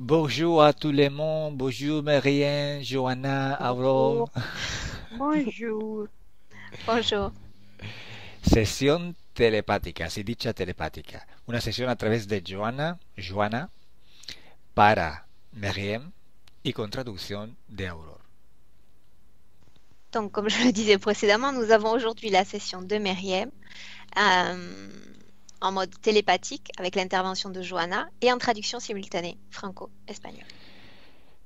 Bonjour à tout le monde, bonjour Marianne, Johanna, Aurore. Bonjour. Bonjour. Bonjour. Sesión telepática, así dicha telepática. Una sesión a través de Johanna, para Marianne y con traducción de Aurore. Donc, comme je le disais précédemment, nous avons aujourd'hui la session de Meriem en mode télépathique avec l'intervention de Johanna et en traduction simultanée franco-espagnol.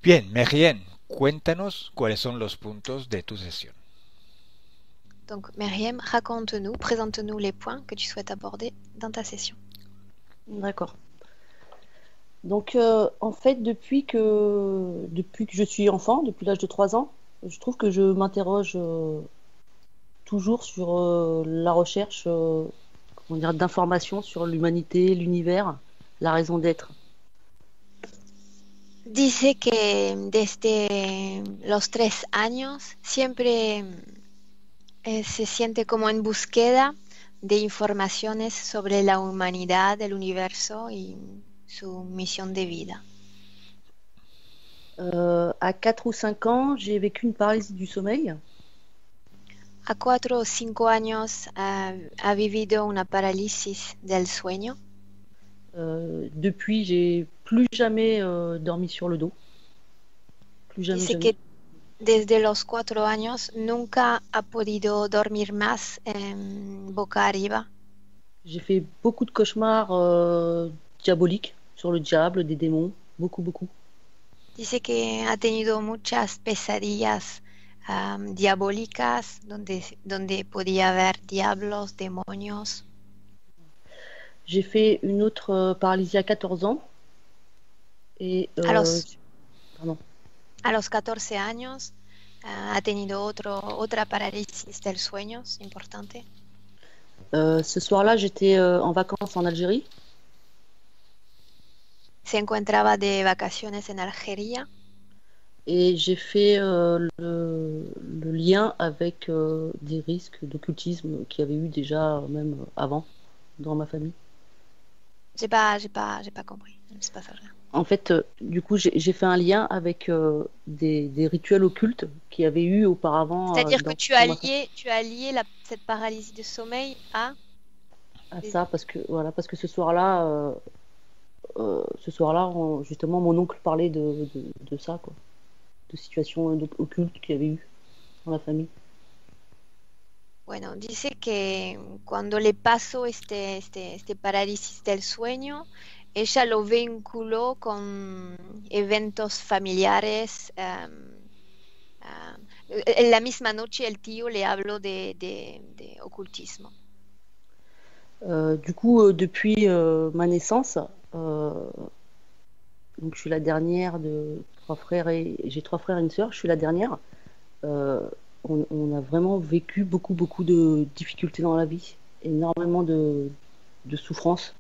Bien, Marianne, cuéntanos cuáles son los puntos de tu sesión. Donc, Meriem, raconte-nous, présente-nous les points que tu souhaites aborder dans ta session. D'accord. Donc, en fait, depuis que je suis enfant, depuis l'âge de 3 ans, je trouve que je m'interroge toujours sur la recherche comment dire, d'informations sur l'humanité, l'univers, la raison d'être. Dice que desde los 3 años siempre se siente como en búsqueda de informaciones sobre la humanidad, el universo y su misión de vida. À 4 ou 5 ans, j'ai vécu une paralysie du sommeil. A 4 o 5 años ha vivido una parálisis del sueño. Depuis, j'ai plus jamais dormi sur le dos. Plus jamais, Dice jamais. que desde los 4 años nunca ha podido dormir más boca arriba. J'ai fait beaucoup de cauchemars diaboliques sur le diable, des démons, beaucoup, beaucoup. Dice que ha tenido muchas pesadillas diabólicas donde podía haber diablos, demonios. J'ai fait une autre paralysie à 14 ans. Et, A los, pardon. a los 14 años ha tenido otra parálisis del sueño, es importante. Ce soir-là, j'étais en vacances en Algérie. Se encontraba de vacaciones en Algeria Et j'ai fait le lien avec des risques d'occultisme qu'il y avait eu déjà même avant dans ma famille. j'ai pas compris. C'est pas ça. En fait, du coup, j'ai fait un lien avec des rituels occultes qu'il y avait eu auparavant. C'est-à-dire que dans tu as ma famille. lié cette paralysie de sommeil à À ça parce que voilà parce que ce soir-là justement mon oncle parlait de ça quoi, de situations occultes qu'il y avait eu dans la famille. Bueno, dice que cuando le pasó este parálisis del sueño, ella lo vinculó con eventos familiares. En la misma noche el tío le habló de ocultismo. Du coup, depuis ma naissance, donc je suis la dernière de 3 frères et j'ai 3 frères et une sœur. Je suis la dernière. Euh, on a vraiment vécu beaucoup, beaucoup de difficultés dans la vie, énormément de souffrances.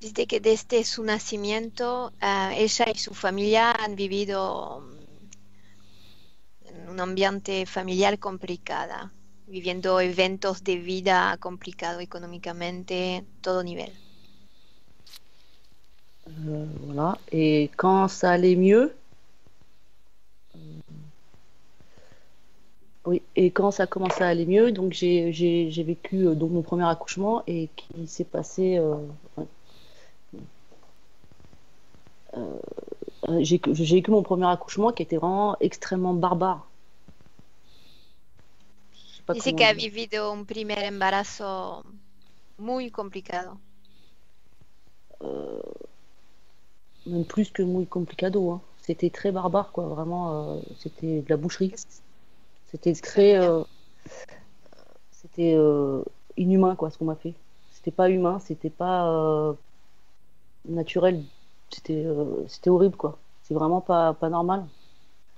Dice que desde su nacimiento, ella y su familia han vivido en un ambiente familiar complicado, viviendo eventos de vida complicado económicamente, todo nivel. Voilà. Et quand ça allait mieux, oui, et quand ça commençait à aller mieux, donc j'ai vécu donc mon premier accouchement et qui s'est passé. Ouais, j'ai vécu mon premier accouchement qui était vraiment extrêmement barbare. Je sais pas Dice comment que ha dire. vivido un primer embarazo muy complicado. Même plus que muy complicado, hein. C'était très barbare, quoi. Vraiment, c'était de la boucherie. C'était Qu'est-ce que ça veut très, dire? c'était inhumain, quoi, ce qu'on m'a fait. C'était pas humain, c'était pas naturel. C'était horrible, quoi. C'est vraiment pas normal.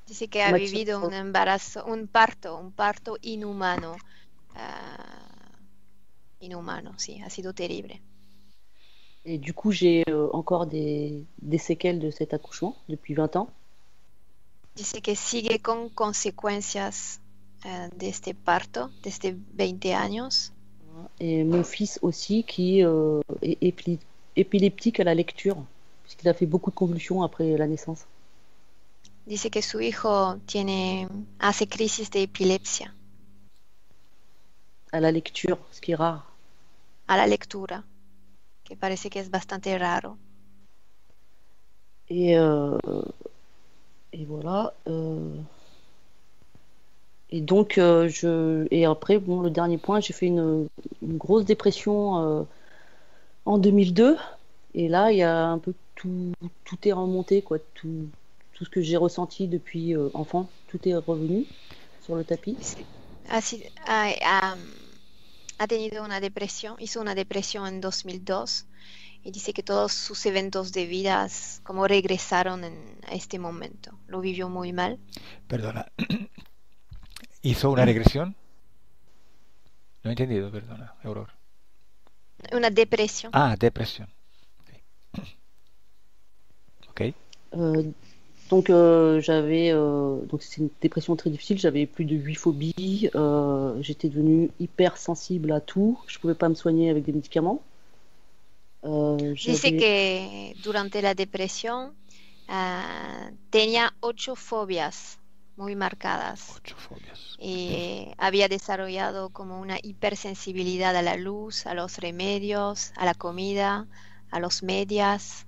Dice que On ha m'a tiré. vivido un embarazo, un parto inhumano. Inhumano, sí, ha sido terrible. Et du coup, j'ai encore des séquelles de cet accouchement depuis 20 ans. Dice que sigue con consecuencias de este parto desde 20 años. Et mon fils aussi, qui est épileptique à la lecture. puisqu'il a fait beaucoup de convulsions après la naissance. Dice que su hijo hace crisis de epilepsia À la lecture, ce qui est rare. a la lectura, que parece que es bastante raro. Et, et voilà. Et donc, et après, bon, le dernier point, j'ai fait une grosse dépression en 2002. Et là, il y a un peu tout est remonté, quoi. Tout ce que j'ai ressenti depuis enfant, tout est revenu sur le tapis. Dice, ha tenido una depresión, hizo una depresión en 2002 y dice que todos sus eventos de vida como regresaron a este momento. Lo vivió muy mal. Perdona. ¿Hizo una regresión? No he entendido, perdona, Aurora. Una depresión. Ah, depresión. Ok. Donc donc c'est une dépression très difficile. J'avais plus de 8 phobies. J'étais devenue hyper sensible à tout. Je pouvais pas me soigner avec des médicaments. Dice que durante la depresión tenía 8 fobias muy marcadas. 8 fobias. Y había desarrollado como una hipersensibilidad a la luz, a los remedios, a la comida, a los medias.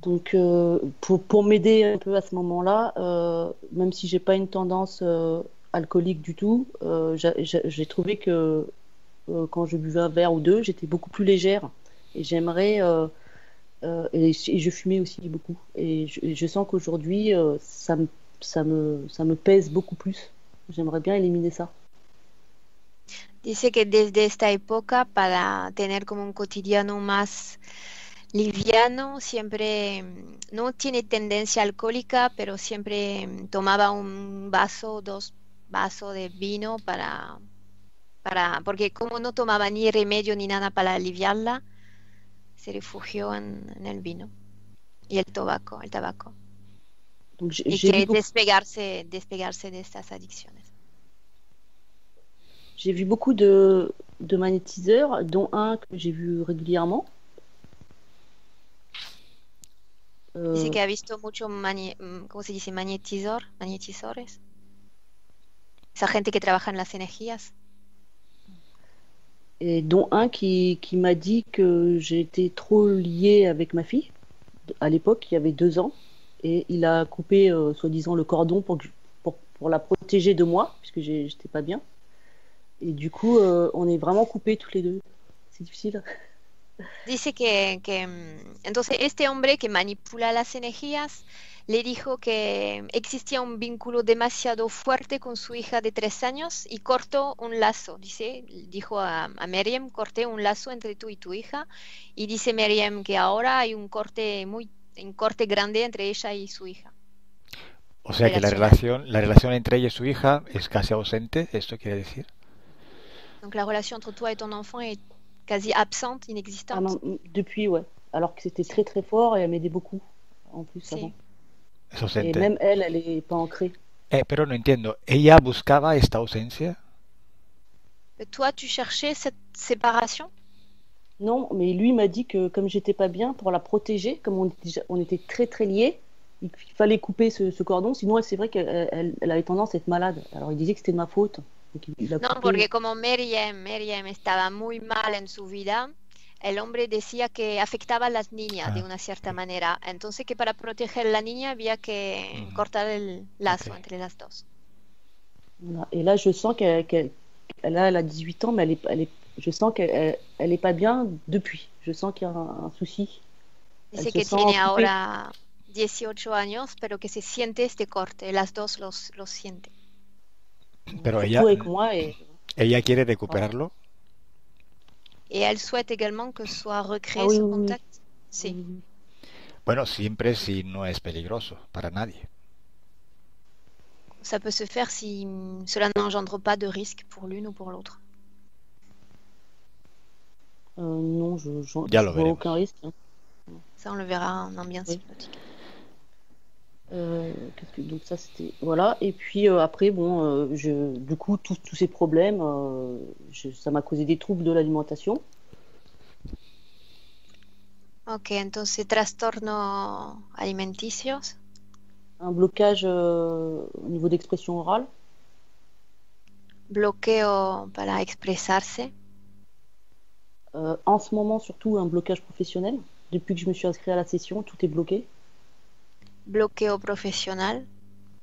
Donc, pour m'aider un peu à ce moment-là, même si j'ai pas une tendance alcoolique du tout, j'ai trouvé que quand je buvais un verre ou deux, j'étais beaucoup plus légère. Et j'aimerais, et je fumais aussi beaucoup. Et je sens qu'aujourd'hui, ça me pèse beaucoup plus. J'aimerais bien éliminer ça. Dice que desde esta época, para tener como un cotidiano más liviano, siempre no tiene tendencia alcohólica, pero siempre tomaba un vaso, 2 vasos de vino porque como no tomaba ni remedio ni nada para aliviarla, se refugió en el vino y el tabaco. Donc, Y quiere despegarse de estas adicciones. J'ai vu beaucoup de magnétiseurs, dont un que j'ai vu régulièrement. Dice que ha visto mucho, ¿cómo se dice? Magnetisores. Esa gente que trabaja en las energías. Et dont un qui m'a dit que j'étais trop liée avec ma fille. À l'époque, il y avait 2 ans. Et il a coupé, soi-disant, le cordon pour la protéger de moi, puisque j'étais pas bien. Et du coup, on est vraiment coupés tous les deux. C'est difficile. Dice entonces este hombre que manipula las energías le dijo que existía un vínculo demasiado fuerte con su hija de 3 años y cortó un lazo. Dijo a Miriam, corté un lazo entre tú y tu hija. Y dice Miriam que ahora hay un corte grande entre ella y su hija. O sea que la relación entre ella y su hija es casi ausente, ¿esto quiere decir? Donc la relation entre toi et ton enfant est quasi absente, inexistante. Ah non, depuis, ouais. Alors que c'était très très fort et elle m'aidait beaucoup, en plus, Sí. avant. Es ausente. Et même elle est pas ancrée. Pero no entiendo. ¿Ella buscaba esta ausencia? Toi, tu cherchais cette séparation? Non, mais lui m'a dit que comme j'étais pas bien, pour la protéger, comme on était très très liés, il fallait couper ce cordon, sinon c'est vrai qu'elle avait tendance à être malade. Alors il disait que c'était de ma faute. Donc, il a No, coupé. porque como Miriam estaba muy mal en su vida, el hombre decía que afectaba a las niñas de una cierta manera. Entonces que para proteger a la niña había que cortar el lazo entre las dos. Voilà. Et là, je sens elle a 18 ans, mais je sens qu'elle est pas bien depuis. Je sens qu'il y a un souci. Dice que tiene ahora 18 años, pero que se siente este corte. Las dos los siente. Pero ella quiere recuperarlo. Et elle souhaite également que soit recréé ce contact. Sí. Bueno, siempre si no es peligroso para nadie. Ça peut se faire si cela n'engendre pas de risque pour l'une ou pour l'autre. Non, je vois aucun risque. Hein. Ça, on le verra en ambiance hypnotique. Donc ça c'était voilà, et puis après bon du coup tous ces problèmes ça m'a causé des troubles de l'alimentation, Ok, entonces trastornos alimenticios, un blocage au niveau d'expression orale, bloqueo para expresarse, en ce moment surtout un blocage professionnel. Depuis que je me suis inscrite à la session, tout est bloqué. bloqueo profesional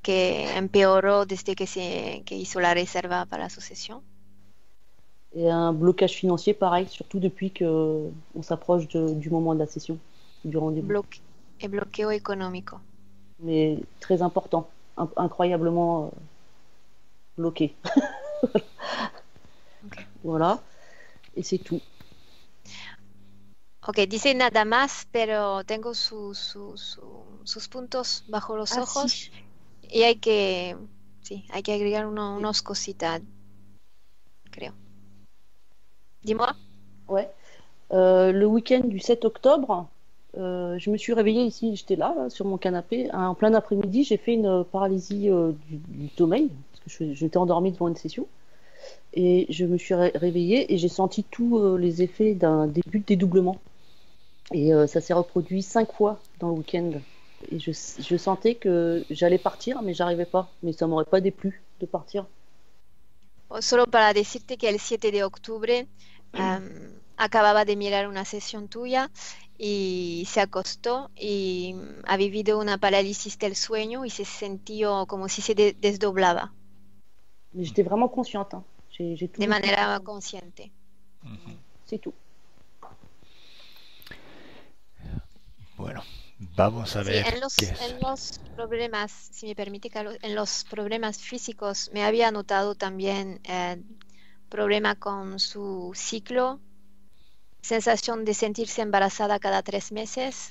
que empeoró desde que hizo la reserva para su sesión. Et un blocage financier, pareil, surtout depuis que on s'approche du moment de la session, du rendez-vous. Bloqueo económico. Mais très important, incroyablement bloqué. Ok. Voilà, et c'est tout. Ok, dice nada más, pero tengo sus puntos bajo los Ah ojos si, y hay que agregar unos cositas, creo. Dis-moi. ouais. Le week-end du 7 octobre, je me suis réveillée ici, j'étais là, sur mon canapé. En plein après-midi, j'ai fait une paralysie du sommeil, parce que j'étais endormie devant une session. Et je me suis réveillée et j'ai senti tous les effets d'un début de dédoublement. Et ça s'est reproduit 5 fois dans le week-end. Et je sentais que j'allais partir, mais j'arrivais pas. Mais ça m'aurait pas déplu de partir. Solo para decirte que el 7 de octubre acababa de mirar una sesión tuya y se acostó y ha vivido una parálisis del sueño y se sintió como si se desdoblaba Mais j'étais vraiment consciente, hein. J'ai tout de vécu. manera consciente. C'est tout. Bueno, vamos a Sí, ver qué es. en los problemas, si me permite, Carlos, en los problemas físicos me había notado también problema con su ciclo, sensación de sentirse embarazada cada 3 meses,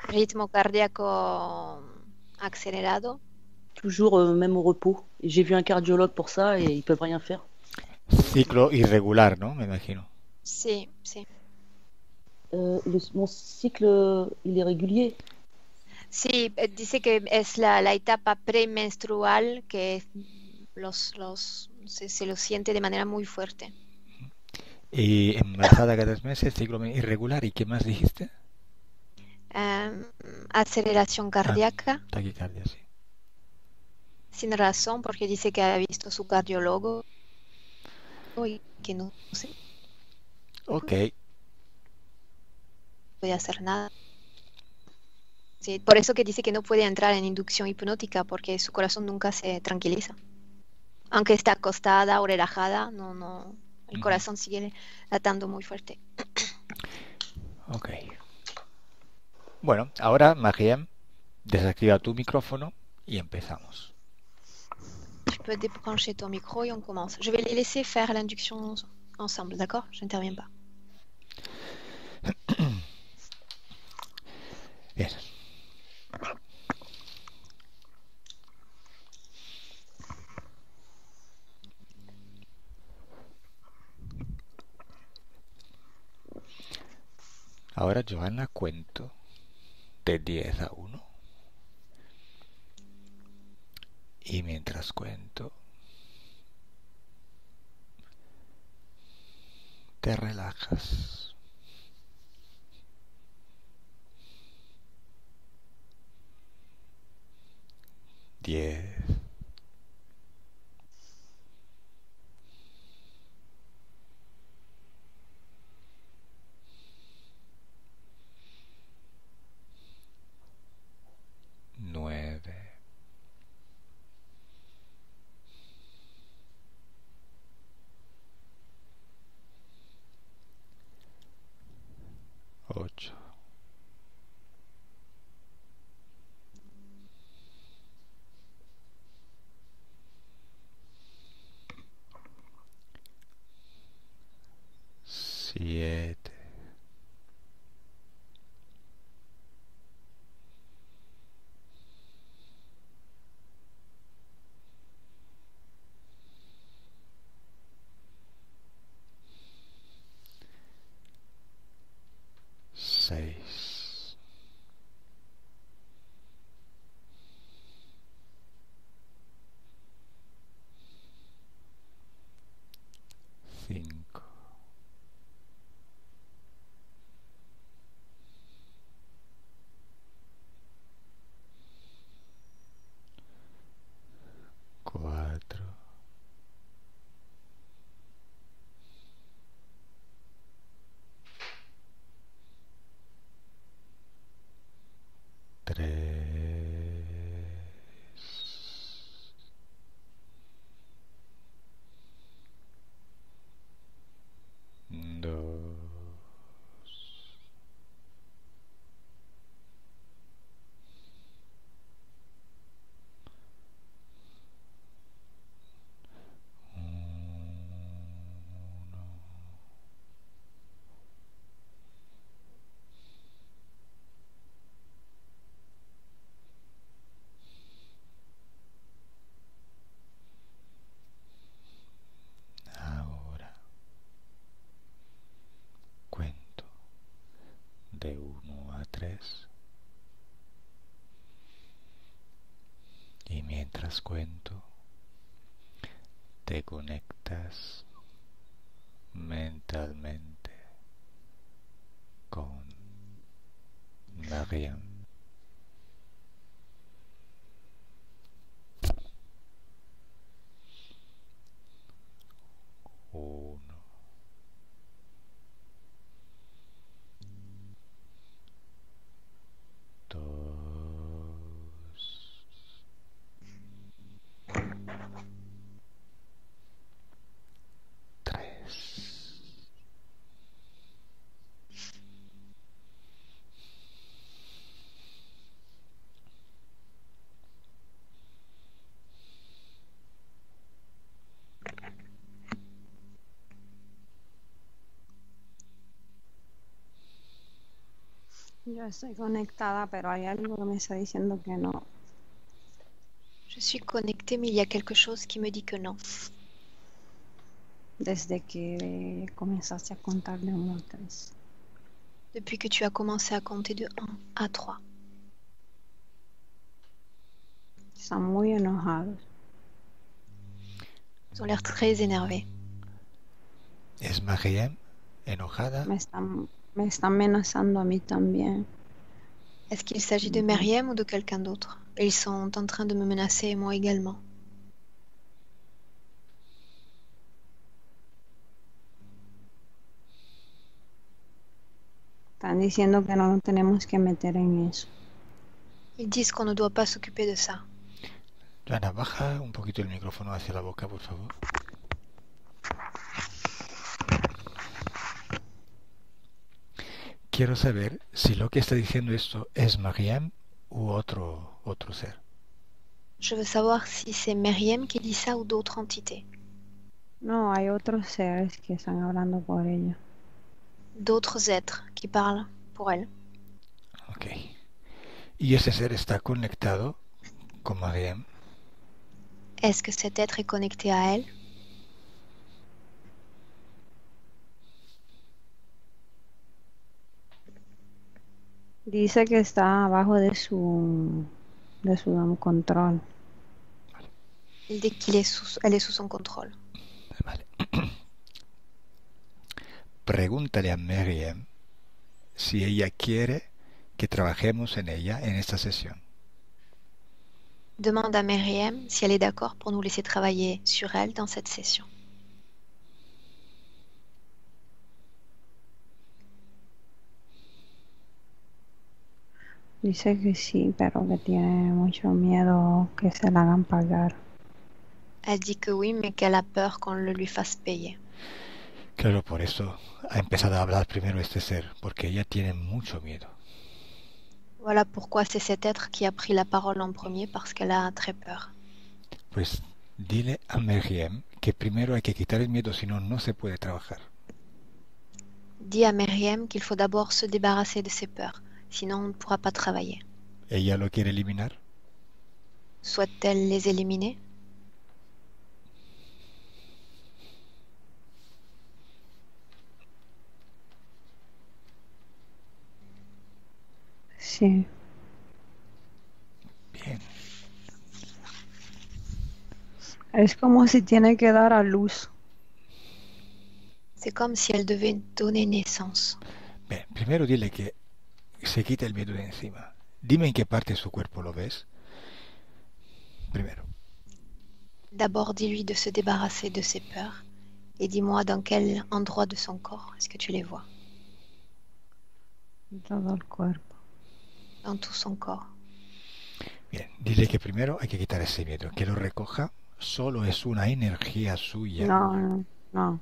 ritmo cardíaco acelerado. Toujours même au repos. Et j'ai vu un cardiologue pour ça et ils peuvent rien faire. Ciclo irregular, ¿no? Me imagino. Sí, sí. Mon cycle, il est régulier. Sí, dice que es la etapa premenstrual que se lo siente de manera muy fuerte. Y embarazada cada 3 meses, ciclo irregular. ¿Y qué más dijiste? Aceleración cardíaca, Taquicardia, sí. sin razón, porque dice que ha visto su cardiólogo y que no se Ok, puede hacer nada. Sí, por eso que dice que no puede entrar en inducción hipnótica porque su corazón nunca se tranquiliza. Aunque está acostada o relajada, el corazón sigue latando muy fuerte. ok. Bueno, ahora, Mariem, desactiva tu micrófono y empezamos. Tu peux débrancher ton micro et on commence. Je vais les laisser faire l'induction ensemble, d'accord? Je n'interviens pas. Bien. Ahora, Johanna, cuento de 10 a 1. Y mientras cuento, te relajas. 10. 9. 8. 7. 6. 5. cuentes. Y mientras cuento, te conectas mentalmente con Mariam. Uno, dos, tres, Yo estoy conectada, pero hay algo que me está diciendo que no. Je suis connectée, mais il y a quelque chose qui me dit que non. Desde que comenzaste a contar de 1 a 3. Depuis que tu as commencé à compter de 1 à 3. Están muy enojados. Ils ont l'air très énervés. ¿Es Mariam enojada? Me están amenazando a mí también. Est-ce qu'il s'agit de Meriem ou de quelqu'un d'autre? Ils sont en train de me menacer, moi également. Están diciendo que no nos tenemos que meter en eso. Ils disent qu'on ne doit pas s'occuper de ça. Joana, baja un poquito el micrófono hacia la boca, por favor. Quiero saber si lo que está diciendo esto es Mariam u otro ser. Je veux savoir si c'est Meriem qui dit ça ou d'autres entités. No, hay otros seres que están hablando por ella. D'autres êtres qui parlent pour elle. Ok. ¿Y ese ser está conectado con Mariam? Est-ce que cet être est connecté à elle? Dice que está abajo de su control. Il dit qu'elle est sous son contrôle. Vale. Pregúntale a Mariam si ella quiere que trabajemos en ella en esta sesión. Demande à Meriem si elle est d'accord pour nous laisser travailler sur elle dans cette session. Dice que sí, pero que tiene mucho miedo que se la hagan pagar. Elle dit que oui, mais qu'elle a peur qu'on le lui fasse payer. Claro, por eso ha empezado a hablar primero este ser, porque ella tiene mucho miedo. Voilà pourquoi c'est cet être qui a pris la parole en premier, parce qu'elle a très peur. Pues dile a Meriem que primero hay que quitar el miedo, si no, no se puede trabajar. Dis à Meriem qu'il faut d'abord se débarrasser de ses peurs, sinon on ne pourra pas travailler. ¿Ella lo quiere eliminar? Souhaite-t-elle les éliminer? Sí. Bien. Es como si tiene que dar a luz. C'est comme si elle devait donner naissance. Bien, primero dile que se quite el miedo de encima. Dime en qué parte de su cuerpo lo ves. Primero. D'abord, dis-lui de se débarrasser de ses peurs et dis-moi dans quel endroit de son corps est-ce que tu les vois? Todo el cuerpo. Dans tout son corps. Bien, dile que primero hay que quitar ese miedo, que lo recoja, solo es una energía suya. No.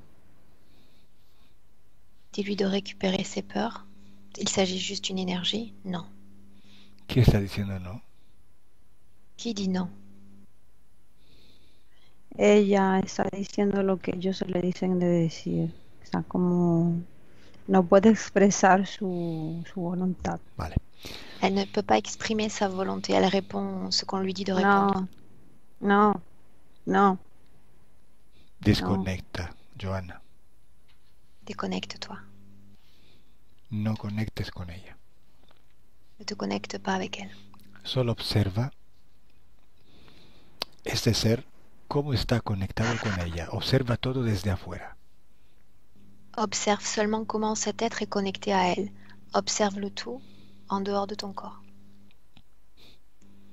Dis-lui de récupérer ses peurs. Il s'agit juste d'une énergie? Non. ¿Qué está diciendo no? Qui dit non? Ella está diciendo lo que ellos le dicen de decir. Está como... No puede expresar su voluntad. Vale. Elle ne peut pas exprimer sa volonté. Elle répond ce qu'on lui dit de répondre. No. Desconecta, Joana. Déconnecte-toi. No conectes con ella. Ne te connecte pas avec elle. Solo observa este ser cómo está conectado con ella. Observa todo desde afuera. Observe seulement comment cet être est connecté à elle. Observe le tout en dehors de ton corps,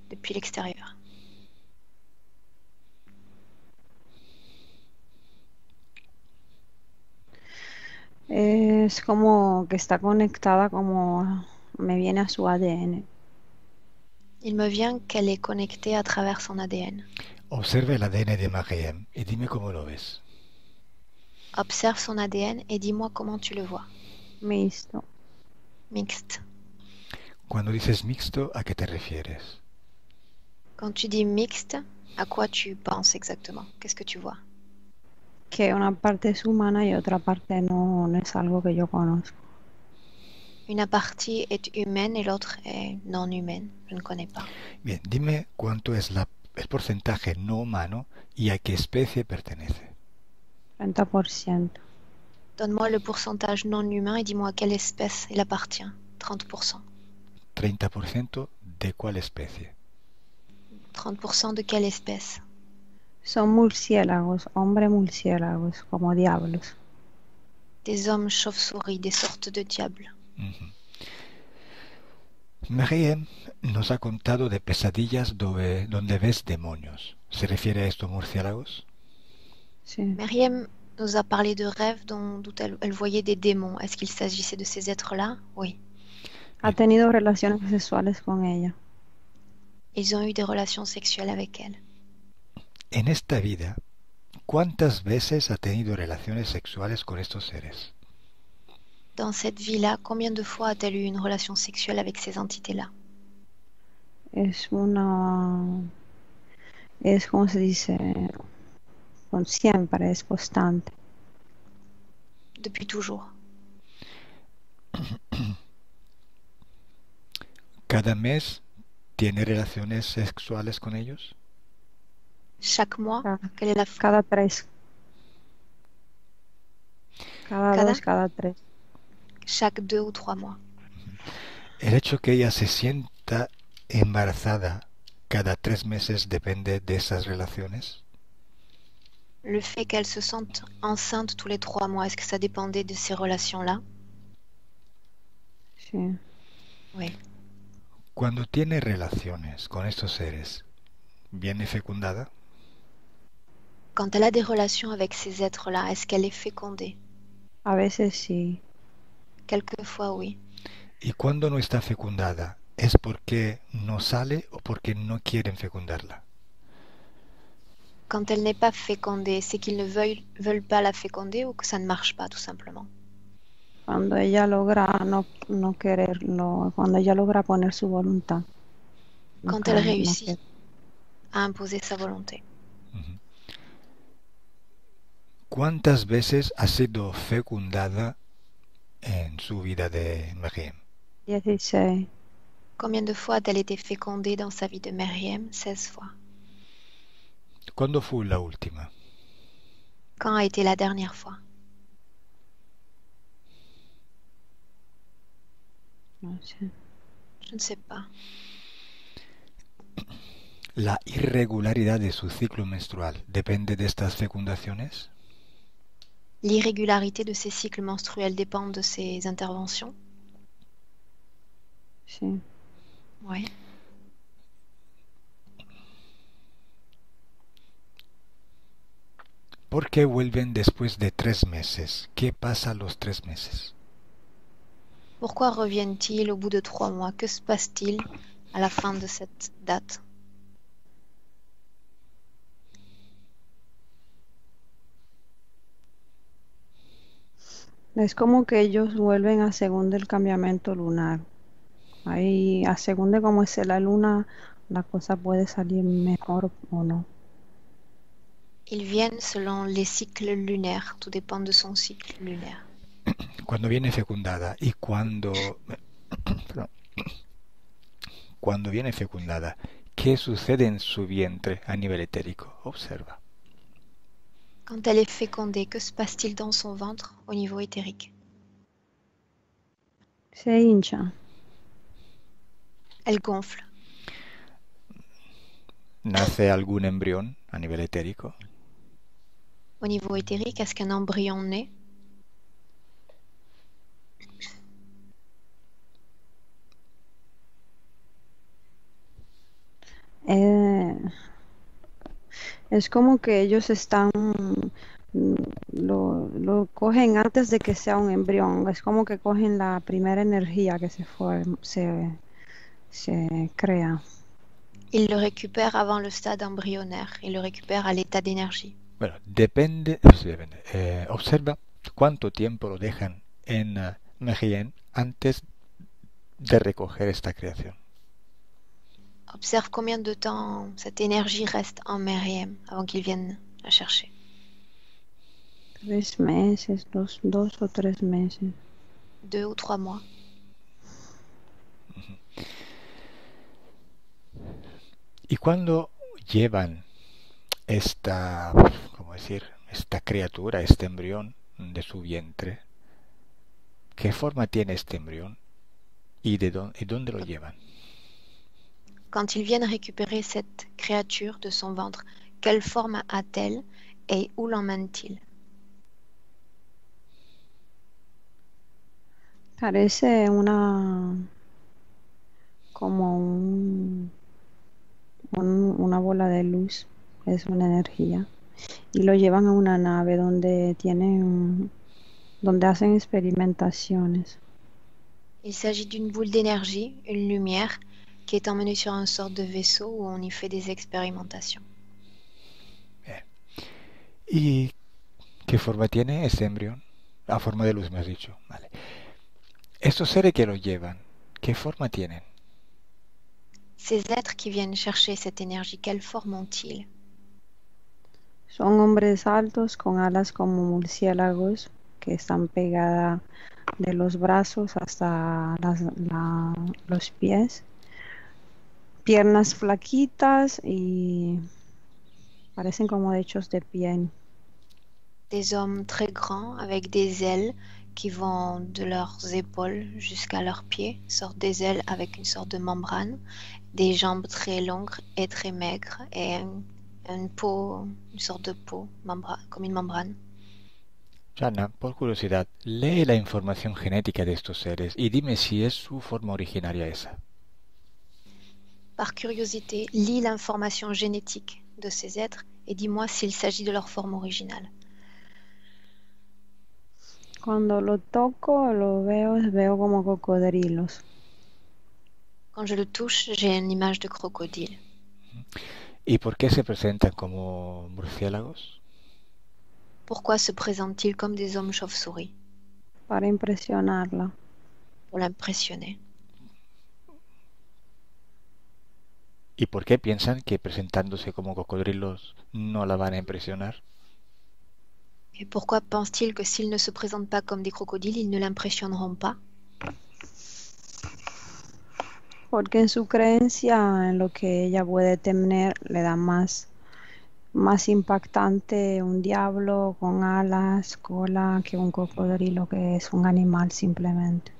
depuis l'extérieur. Es como que está conectada, como me viene a su ADN. Il me vient qu'elle est connectée à travers son ADN. Observa el ADN de Mariem y dime cómo lo ves. Observe son ADN et dis-moi comment tu le vois. Mixto. Mixte. Cuando dices mixto, ¿a qué te refieres? Quand tu dis mixte, à quoi tu penses exactement? Qu'est-ce que tu vois? Que una parte es humana y otra parte no es algo que yo conozco. Une partie est humaine et l'autre est non humaine. Je ne connais pas. Bien, dime cuánto es el porcentaje no humano y a qué especie pertenece. 30%. Donne-moi le pourcentage non humain et dis-moi à quelle espèce il appartient. 30%. 30% de cuál especie. 30% de quelle espèce? Son murciélagos, hombres murciélagos, como diablos. Des hommes chauves-souris, des sortes de diables. Mariem nos ha contado de pesadillas donde ves demonios. ¿Se refiere a estos murciélagos? Sí. Myriam nous a parlé de rêves dont elle voyait des démons. Est-ce qu'il s'agissait de ces êtres-là? Oui. Ha tenido relaciones sexuales con ella. Ils ont eu des relations sexuelles avec elle. En esta vida, ¿cuántas veces ha tenido relaciones sexuales con estos seres? Dans cette vie-là, combien de fois a-t-elle eu une relation sexuelle avec ces entités-là? Es como se dice, con siempre, es constante. Depuis toujours. ¿Cada mes tiene relaciones sexuales con ellos? Chaque mois, quelle est la Cada 3. Cada 2, cada 3. Chaque 2 ou 3 mois. El hecho que ella se sienta embarazada cada 3 meses depende de esas relaciones. Le fait qu'elle se sente enceinte tous les 3 mois, est-ce que ça dépendait de ces relations-là? Sí. Oui. Cuando tiene relaciones con estos seres, ¿viene fecundada? Quand elle a des relations avec ces êtres-là, est-ce qu'elle est fécondée? A veces sí. Quelquefois, oui. Y cuando no está fecundada, ¿es porque no sale o porque no quieren fecundarla? Quand elle n'est pas fécondée, c'est qu'ils ne veulent pas la féconder ou que ça ne marche pas, tout simplement. Cuando ella logra no quererlo, cuando ella logra poner su voluntad. Quand elle réussit à imposer sa volonté. ¿Cuántas veces ha sido fecundada en su vida de Mariem? 16. Combien de fois a-t-elle été fécondée dans sa vie de Myriam? 16 fois. ¿Cuándo fue la última? Quand a été la dernière fois? No sé. Je ne sais pas. ¿La irregularidad de su ciclo menstrual depende de estas fecundaciones? L'irrégularité de ses cycles menstruels dépend de ses interventions? Sí. Oui. ¿Por qué vuelven después de 3 meses? ¿Qué pasa a los 3 meses? Pourquoi reviennent-ils au bout de 3 mois? Que se passe-t-il à la fin de cette date? Es como que ellos vuelven a según del cambiamiento lunar. Ahí, a según de cómo es la luna, la cosa puede salir mejor o no. Ils viennent selon les cycles lunaires. Tout dépend de son cycle lunaire. Cuando viene fecundada y cuando viene fecundada, ¿qué sucede en su vientre a nivel etérico? Observa. Quand elle est fécondée, que se passe-t-il dans son ventre au niveau éthérique? Se hincha. Elle gonfle. ¿Nace algún embrión a nivel etérico? Au niveau éthérique, est-ce qu'un embryon naît? Eh, es como que ellos están, lo cogen antes de que sea un embrión. Es como que cogen la primera energía que se crea. Il le récupère avant le stade embryonnaire. Il le récupère à l'état d'énergie. Bueno, observa cuánto tiempo lo dejan en Merién antes de recoger esta creación. Observe combien de temps cette énergie reste en Meriem avant qu'il vienne la chercher. 3 meses, 2 o 3 meses. 2 ou 3 mois. Y cuando llevan esta, ¿cómo decir? Esta criatura, este embrión de su vientre, ¿qué forma tiene este embrión y dónde lo llevan? Quand ils viennent récupérer cette créature de son ventre, quelle forme a-t-elle et où l'emmène-t-il? Parece como una bola de luz, es una energía. Y lo llevan a una nave donde hacen experimentaciones. Il s'agit d'une boule d'énergie, une lumière, qui est emmenée sur une sorte de vaisseau où on y fait des expérimentations. Bien. ¿Y qué forma tiene ese embrión? A forma de luz, me has dicho. Vale. Estos seres que lo llevan, ¿qué forma tienen? Ces êtres qui viennent chercher cette énergie, quelle forme ont-ils? Son hombres altos con alas como murciélagos que están pegadas de los brazos hasta los pies. Piernas flaquitas y parecen como hechos de piel. Des hommes très grands avec des ailes qui vont de leurs épaules jusqu'à leurs pieds, sortent des ailes avec une sorte de membrane, des jambes très longues et très maigres et une peau, une sorte de peau, comme une membrane. Jana, por curiosidad, lee la información genética de estos seres y dime si es su forma originaria esa. Par curiosité, lis l'information génétique de ces êtres et dis-moi s'il s'agit de leur forme originale. Cuando lo toco, veo como cocodrilos. Quand je le touche, j'ai une image de crocodile. ¿Y por qué se presentan como murciélagos? Pourquoi se présentent-ils comme des hommes chauves-souris? Para impresionarla. Pour l'impressionner. ¿Y por qué piensan que presentándose como cocodrilos no la van a impresionar? Et pourquoi pensent-ils que s'ils ne se présentent pas comme des crocodiles, ils ne l'impressionneront pas? Porque en su creencia en lo que ella puede tener le da más impactante un diablo con alas, cola, que un cocodrilo que es un animal simplemente.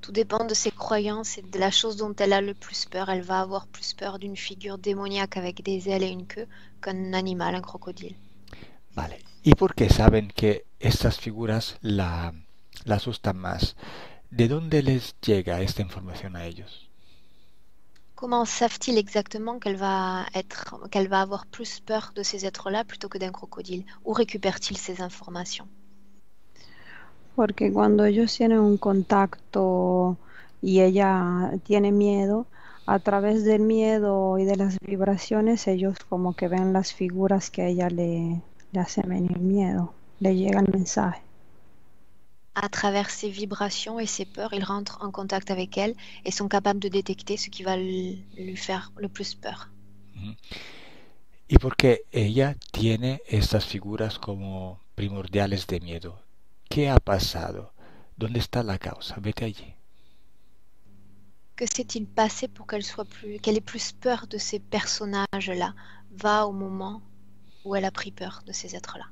Tout dépend de ses croyances et de la chose dont elle a le plus peur. Elle va avoir plus peur d'une figure démoniaque avec des ailes et une queue qu'un animal, un crocodile. Vale. ¿Y por qué saben que estas figuras la asustan más? ¿De dónde les llega esta información a ellos? Comment savent-ils exactement qu'elle va avoir plus peur de ces êtres-là plutôt que d'un crocodile? Où récupèrent-ils ces informations? Porque cuando ellos tienen un contacto y ella tiene miedo, a través del miedo y de las vibraciones, ellos como que ven las figuras que a ella le hacen venir miedo, le llega el mensaje. À travers ses vibrations et ses peurs, ils rentrent en contact avec elle et sont capables de détecter ce qui va lui faire le plus peur. ¿Y por qué ella tiene estas figuras como primordiales de miedo? ¿Qué ha pasado? ¿Dónde está la causa? Vete allí. Que s'est-il passé pour qu'elle ait plus peur de ces personnages-là? Va au moment où elle a pris peur de ces êtres-là.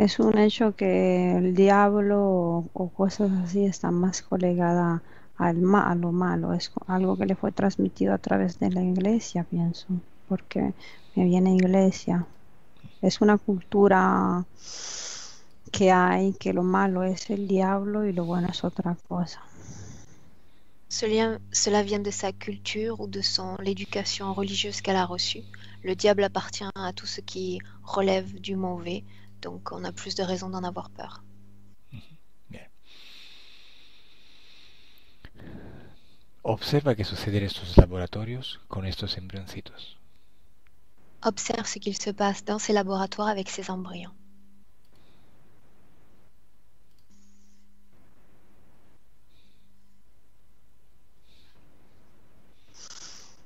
Es un hecho que el diablo o cosas así están más colegadas a lo malo. Es algo que le fue transmitido a través de la iglesia, pienso, porque me viene iglesia. Es una cultura que hay, que lo malo es el diablo y lo bueno es otra cosa. Cela vient de sa culture ou de l'éducation religieuse qu'elle a reçue. Le diable appartient à tout ce qui relève du mauvais, donc on a plus de raisons d'en avoir peur. Bien. Observa qué sucede en estos laboratorios con estos embrioncitos. Observe ce qu'il se passe dans ces laboratoires avec ces embryons.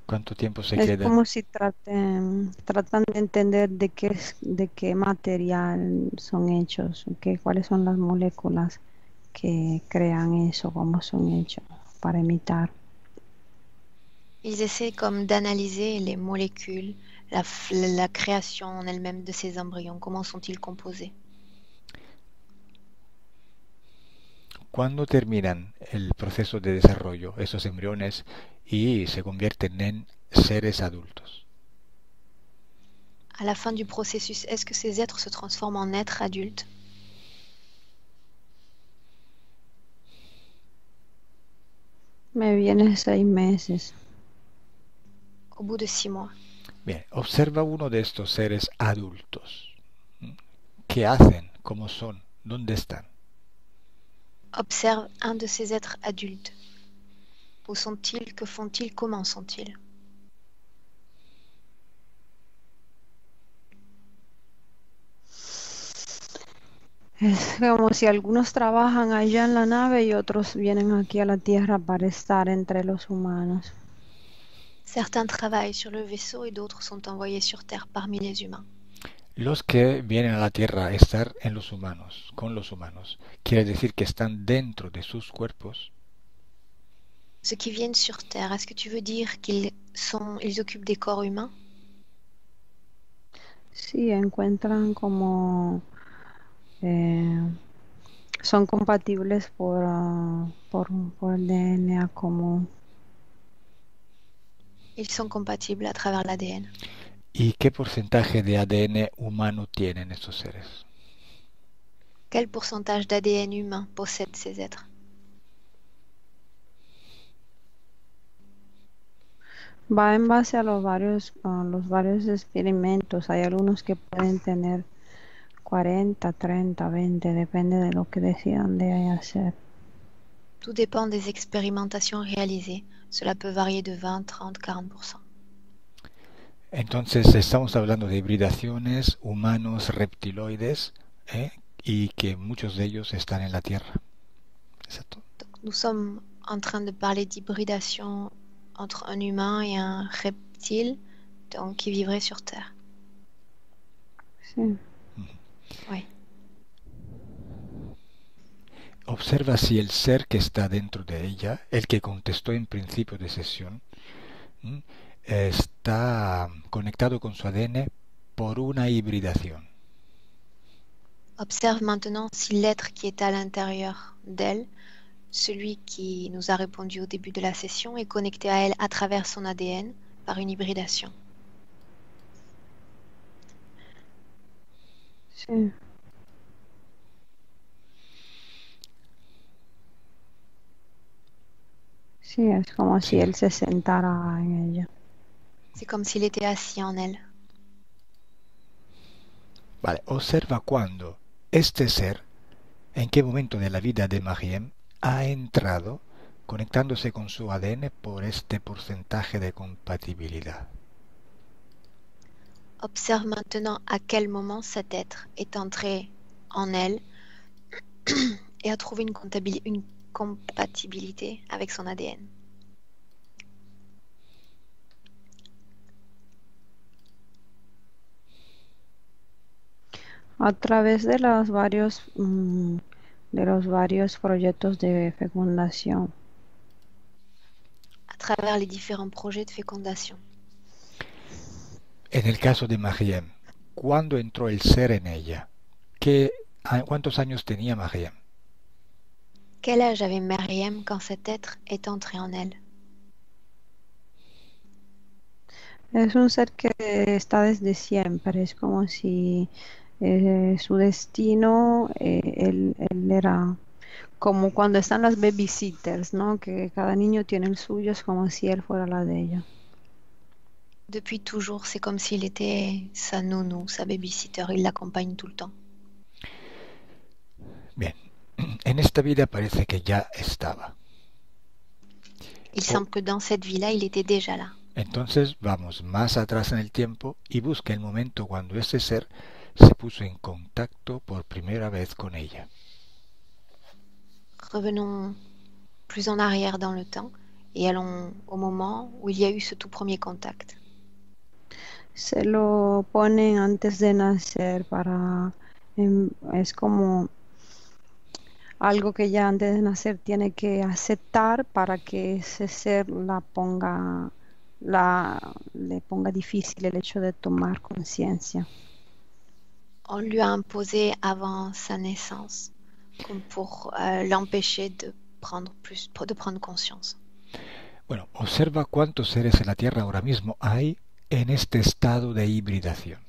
¿Cuánto tiempo se Es quedan? como si tratan de entender de qué material son hechos, cuáles son las moléculas que crean eso, cómo son hechos, para imitar. Ils essaient comme d'analyser les molécules, la création en elle-même de ces embryons. Comment sont-ils composés? ¿Cuándo terminan el proceso de desarrollo esos embriones y se convierten en seres adultos? À la fin du processus, est-ce que ces êtres se transforment en êtres adultes? Me viene 6 meses. Au bout de 6 mois. Bien, observa uno de estos seres adultos. ¿Qué hacen? ¿Cómo son? ¿Dónde están? Observe un de ces êtres adultes. Où sont-ils? Que font-ils? Comment sont-ils? Es como si algunos trabajan allá en la nave y otros vienen aquí a la Tierra para estar entre los humanos. Certains travaillent sur le vaisseau et d'autres sont envoyés sur Terre parmi les humains. Los que vienen a la Tierra a estar en los humanos, con los humanos, quiere decir que están dentro de sus cuerpos. Ceux qui viennent sur Terre, est-ce que tu veux dire qu'ils occupent des corps humains? Sí, encuentran como son compatibles por el DNA común. Ils sont compatibles à travers l'ADN. ¿Y qué porcentaje de ADN humano tienen estos seres? Quel pourcentage d'ADN humain possèdent ces êtres? Va en base a los varios experimentos. Hay algunos que pueden tener 40, 30, 20, depende de lo que decidan de hacer. Tout dépend des expérimentations réalisées. Cela peut varier de 20, 30, 40%. Entonces estamos hablando de hibridaciones humanos reptiloides, y que muchos de ellos están en la Tierra. Exacto. Donc, nous sommes en train de parler d'hybridation entre un humain et un reptile, donc qui vivrait sur Terre. Sí. Oui. Observa si el ser que está dentro de ella, el que contestó en principio de sesión, está conectado con su ADN por una hibridación. Observe maintenant si l'être qui est à l'intérieur d'elle, celui qui nous a répondu au début de la session, est connecté à elle à travers son ADN par une hybridation. Sí. Sí, es como si él se sentara en ella. C'est comme s'il était assis en elle. Vale, observa cuando este ser, en qué momento de la vida de Mariem, ha entrado conectándose con su ADN por este porcentaje de compatibilidad. Observe maintenant à quel moment cet être est entré en elle et a trouvé une compatibilité avec son ADN. A través de los varios proyectos de fecundación. À travers les différents projets de fécondation. En el caso de Mariem, ¿cuándo entró el ser en ella? ¿Qué ¿Cuántos años tenía Mariam? Quel âge avait Myriam quand cet être est entré en elle? Es un ser que está desde siempre, es como si su destino, él era como cuando están las babysitters, ¿no? Que cada niño tiene el suyo, es como si él fuera la de ella. Depuis toujours, c'est comme s'il était sa nounou, sa babysitter. Il l'accompagne tout le temps. Bien, en esta vida parece que ya estaba. Il semble que dans cette vie-là, il était déjà là. Entonces vamos más atrás en el tiempo y busca el momento cuando ese ser se puso en contacto por primera vez con ella. Revenons plus en arrière dans le temps et allons au moment où il y a eu ce tout premier contact. Se lo ponen antes de nacer para, es como algo que ya antes de nacer tiene que aceptar para que ese ser le ponga difícil el hecho de tomar conciencia. On lui a imposé avant sa naissance, comme pour l'empêcher de prendre conscience. Bueno, observa cuántos seres en la Tierra ahora mismo hay en este estado de hibridación.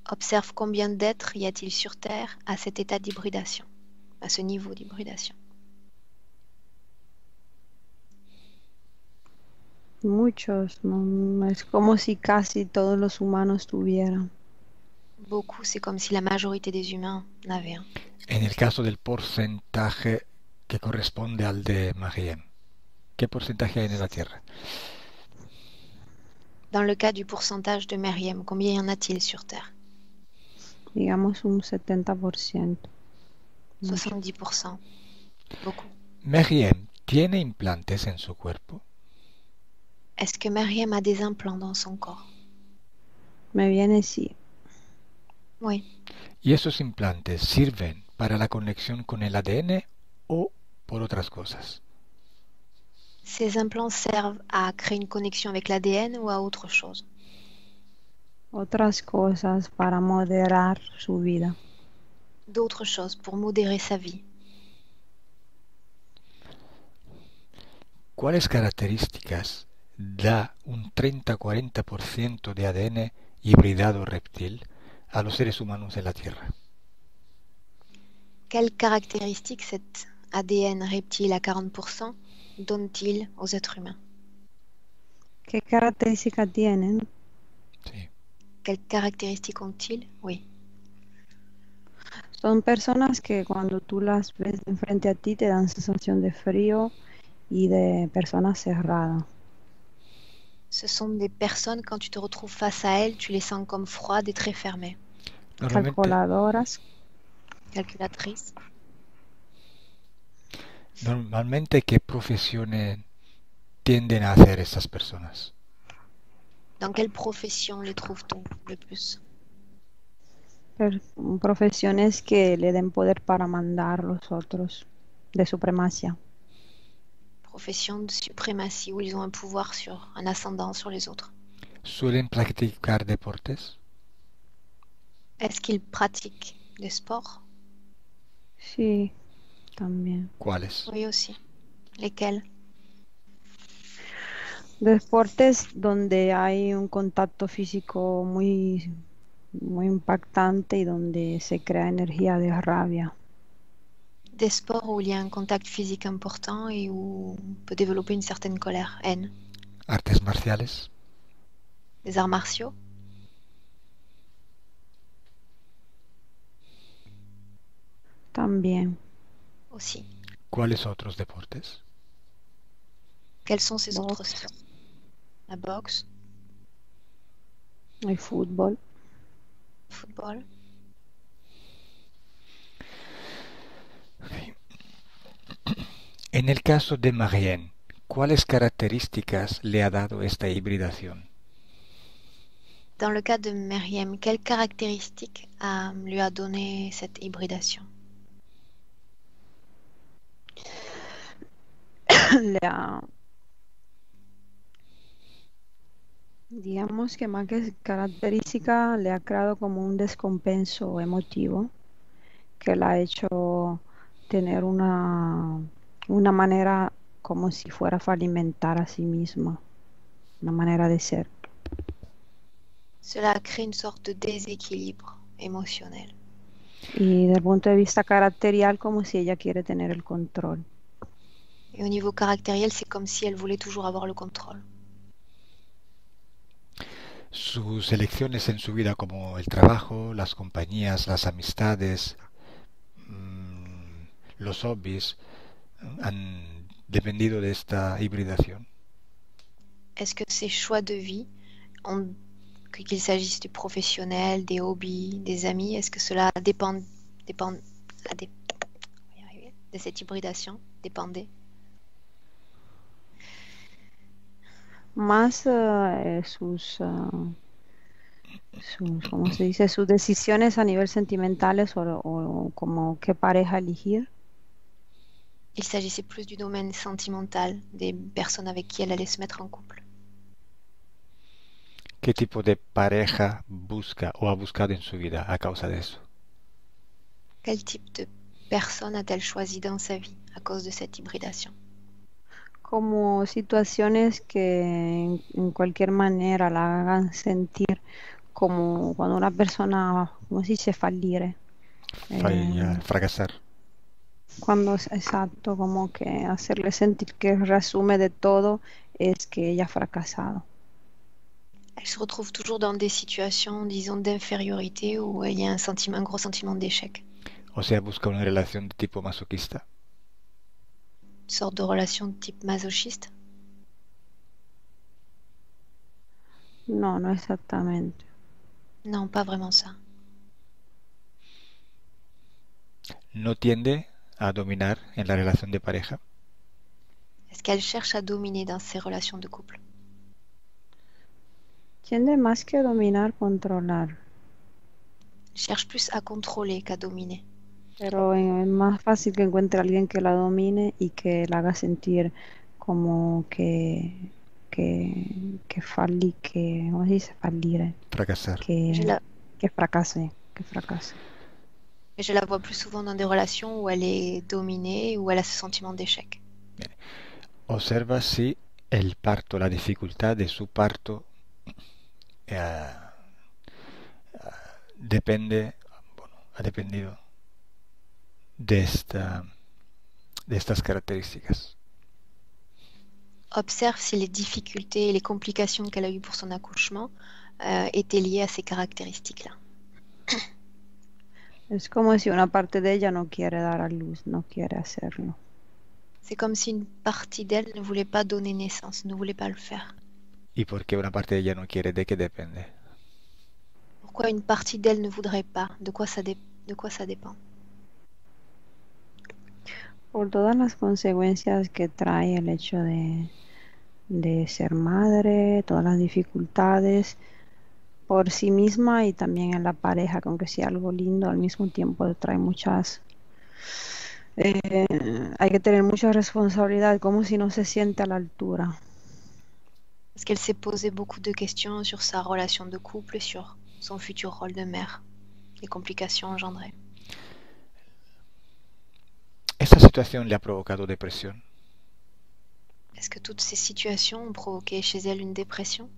Observe combien d'êtres y a-t-il sur Terre à cet état d'hybridation, à ce niveau d'hybridation. Muchos, ¿no? Es como si casi todos los humanos tuvieran. Beaucoup, c'est comme si la majorité des humains n'avaient un. En el caso del porcentaje que corresponde al de Mariam, ¿qué porcentaje hay en la Tierra? Dans le cas du pourcentage de Myriam, combien y en a-t-il sur Terre? Digamos un 70%. 70%. Beaucoup. Mariam tiene implantes en su cuerpo. Est-ce que Myriam a des implants dans son corps? Me viene sí. Oui. ¿Y esos implantes sirven para la conexión con el ADN o por otras cosas? Ces implants servent à créer une connexion avec l'ADN ou à autre chose? Otras cosas para moderar su vida. D'autres choses pour modérer sa vie. ¿Cuáles características da un 30-40% de ADN hibridado reptil a los seres humanos en la Tierra? Quelles caractéristiques cet ADN reptile à 40% donne-t-il aux êtres humains? ¿Qué características tienen? Sí. Quelles caractéristiques ont-ils? Oui. Son personas que cuando tú las ves de frente a ti te dan sensación de frío y de persona cerrada. Ce sont des personnes, quand tu te retrouves face à elles, tu les sens comme froides et très fermées. Calculadoras. Calculatrices. Normalmente, ¿qué profesiones tienden a hacer estas personas? Dans quelle profession les trouve-t-on le plus? Profesiones que le den poder para mandar a los otros, de supremacia. Profession de suprématie, où ils ont un pouvoir sur, un ascendant sur les autres. ¿Suelen practicar deportes? Est-ce qu'ils pratiquent des sports? Sí, también. ¿Cuáles? Oui aussi. Lesquels? Deportes donde hay un contacto físico muy impactante y donde se crea energía de rabia. Des sports où il y a un contact physique important et où on peut développer une certaine colère, haine. ¿Artes marciales? Des arts martiaux? También. Aussi. ¿Cuáles otros deportes? Quels sont ces autres sports? La boxe? El fútbol. Football? Okay. En el caso de Mariam, ¿cuáles características le ha dado esta hibridación? Dans le cas de Myriam, quelles caractéristiques lui a donné cette hybridation? Digamos que más que característica le ha creado como un descompenso emotivo que la ha hecho tener una manera como si fuera a alimentar a sí misma, una manera de ser. Cela crée une sorte de déséquilibre émotionnel. Y desde el punto de vista caracterial, como si ella quiere tener el control. Et au niveau caractériel, c'est comme si elle voulait toujours avoir le contrôle. Sus elecciones en su vida, como el trabajo, las compañías, las amistades, los hobbies, han dependido de esta hibridación. Est-ce que ces choix de vie, qu'il s'agisse du professionnel, des hobbies, des amis, est-ce que cela dépend on va y arriver, de cette hybridation, dépendait? Más ¿cómo se dice? Sus decisiones a nivel sentimentales o como qué pareja elegir. Il s'agissait plus du domaine sentimental, des personnes avec qui elle allait se mettre en couple. ¿Qué tipo de pareja busca o ha buscado en su vida a causa de eso? Quel type de personne a-t-elle choisi dans sa vie à cause de cette hybridation? Como situaciones que en cualquier manera la hagan sentir como cuando una persona, ¿cómo se dice? Fallire. Fracasar. Cuando es exacto, como que hacerle sentir que el resumen de todo es que ella ha fracasado. Elle se retrouve toujours dans des situations, disons, d'infériorité où il y a un gros sentiment d'échec. O sea, busca una relación de tipo masoquista. Une sorte de relation de type masochiste. No, no exactamente. Non, pas vraiment ça. No tiende a dominar en la relación de pareja. Est-ce qu'elle cherche à dominer dans ses relations de couple? Tiende más que dominar, controlar. Elle cherche plus à contrôler qu'à dominer. Pero es más fácil que encuentre a alguien que la domine y que la haga sentir como ¿cómo se dice? Fallire. Fracasar. Que fracase. Et je la vois plus souvent dans des relations où elle est dominée, où elle a ce sentiment d'échec. Observa si el parto, la dificultad de su parto ha dependido de estas características. Observe si les difficultés et les complications qu'elle a eues pour son accouchement étaient liées à ces caractéristiques-là. Es como si una parte de ella no quiere dar a luz, no quiere hacerlo. C'est comme si une partie d'elle ne voulait pas donner naissance, ne voulait pas le faire. ¿Y por qué una parte de ella no quiere? ¿De qué depende? Pourquoi une partie d'elle ne voudrait pas? De quoi ça dépend? Por todas las consecuencias que trae el hecho de ser madre, todas las dificultades por sí misma y también en la pareja, que aunque sea algo lindo, al mismo tiempo trae muchas... hay que tener mucha responsabilidad, como si no se siente a la altura. Parce qu'elle s'est posé beaucoup de questions sur sa relation de couple et sur son futur rôle de mère, les complications engendrées. ¿Esta situación le ha provocado depresión? Est-ce que toutes ces situations ont provoqué chez elle une dépression?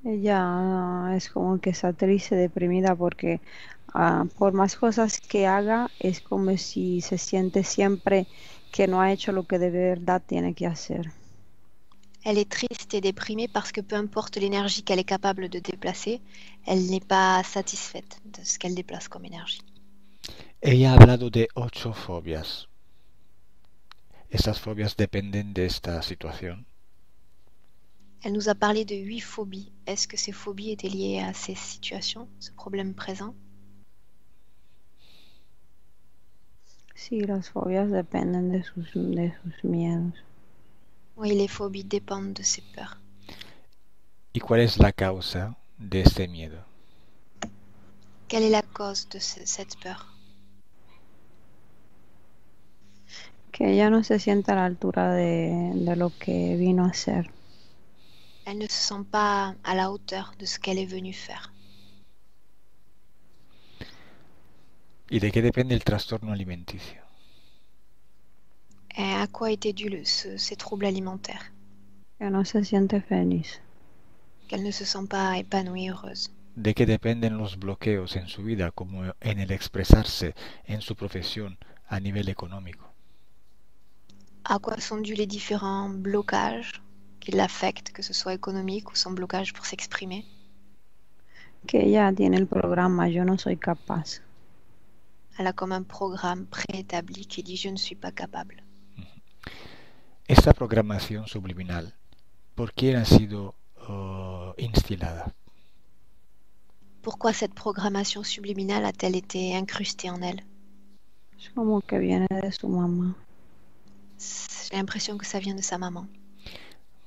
Ella es como que está triste, deprimida porque por más cosas que haga es como si se siente siempre que no ha hecho lo que de verdad tiene que hacer. Elle est triste et déprimée parce que peu importe l'énergie qu'elle est capable de déplacer, elle n'est pas satisfaite de ce qu'elle déplace comme énergie. Ella ha hablado de 8 fobias. ¿Estas fobias dependen de esta situación? Elle nous a parlé de 8 phobies. Est-ce que ces phobies étaient liées à ces situations, ce problème présent? Sí, las fobias dependen de sus miedos. Oui, les phobies dépendent de ses peurs. ¿Y cuál es la causa de este miedo? Quelle est la cause de cette peur? Que ella no se sienta a la altura de lo que vino a ser. Elle ne se sent pas à la hauteur de ce qu'elle est venue faire. ¿Y de qué depende el trastorno alimenticio? Et à quoi étaient dus ces troubles alimentaires? Que no se siente feliz. Qu'elle ne se sent pas épanouie, heureuse. ¿De qué dependen los bloqueos en su vida, como en el expresarse en su profesión a nivel económico? À quoi sont dus les différents blocages qui l'affectent, que ce soit économique ou son blocage pour s'exprimer? Que ella tiene el programa Yo no soy capaz. Elle a comme un programme préétabli qui dit « je ne suis pas capable ». Esta programación subliminal, ¿por quién ha sido instilada? Pourquoi cette programmation subliminale a-t-elle été incrustée en elle? Es como que viene de su mamá. J'ai l'impression que ça vient de sa maman.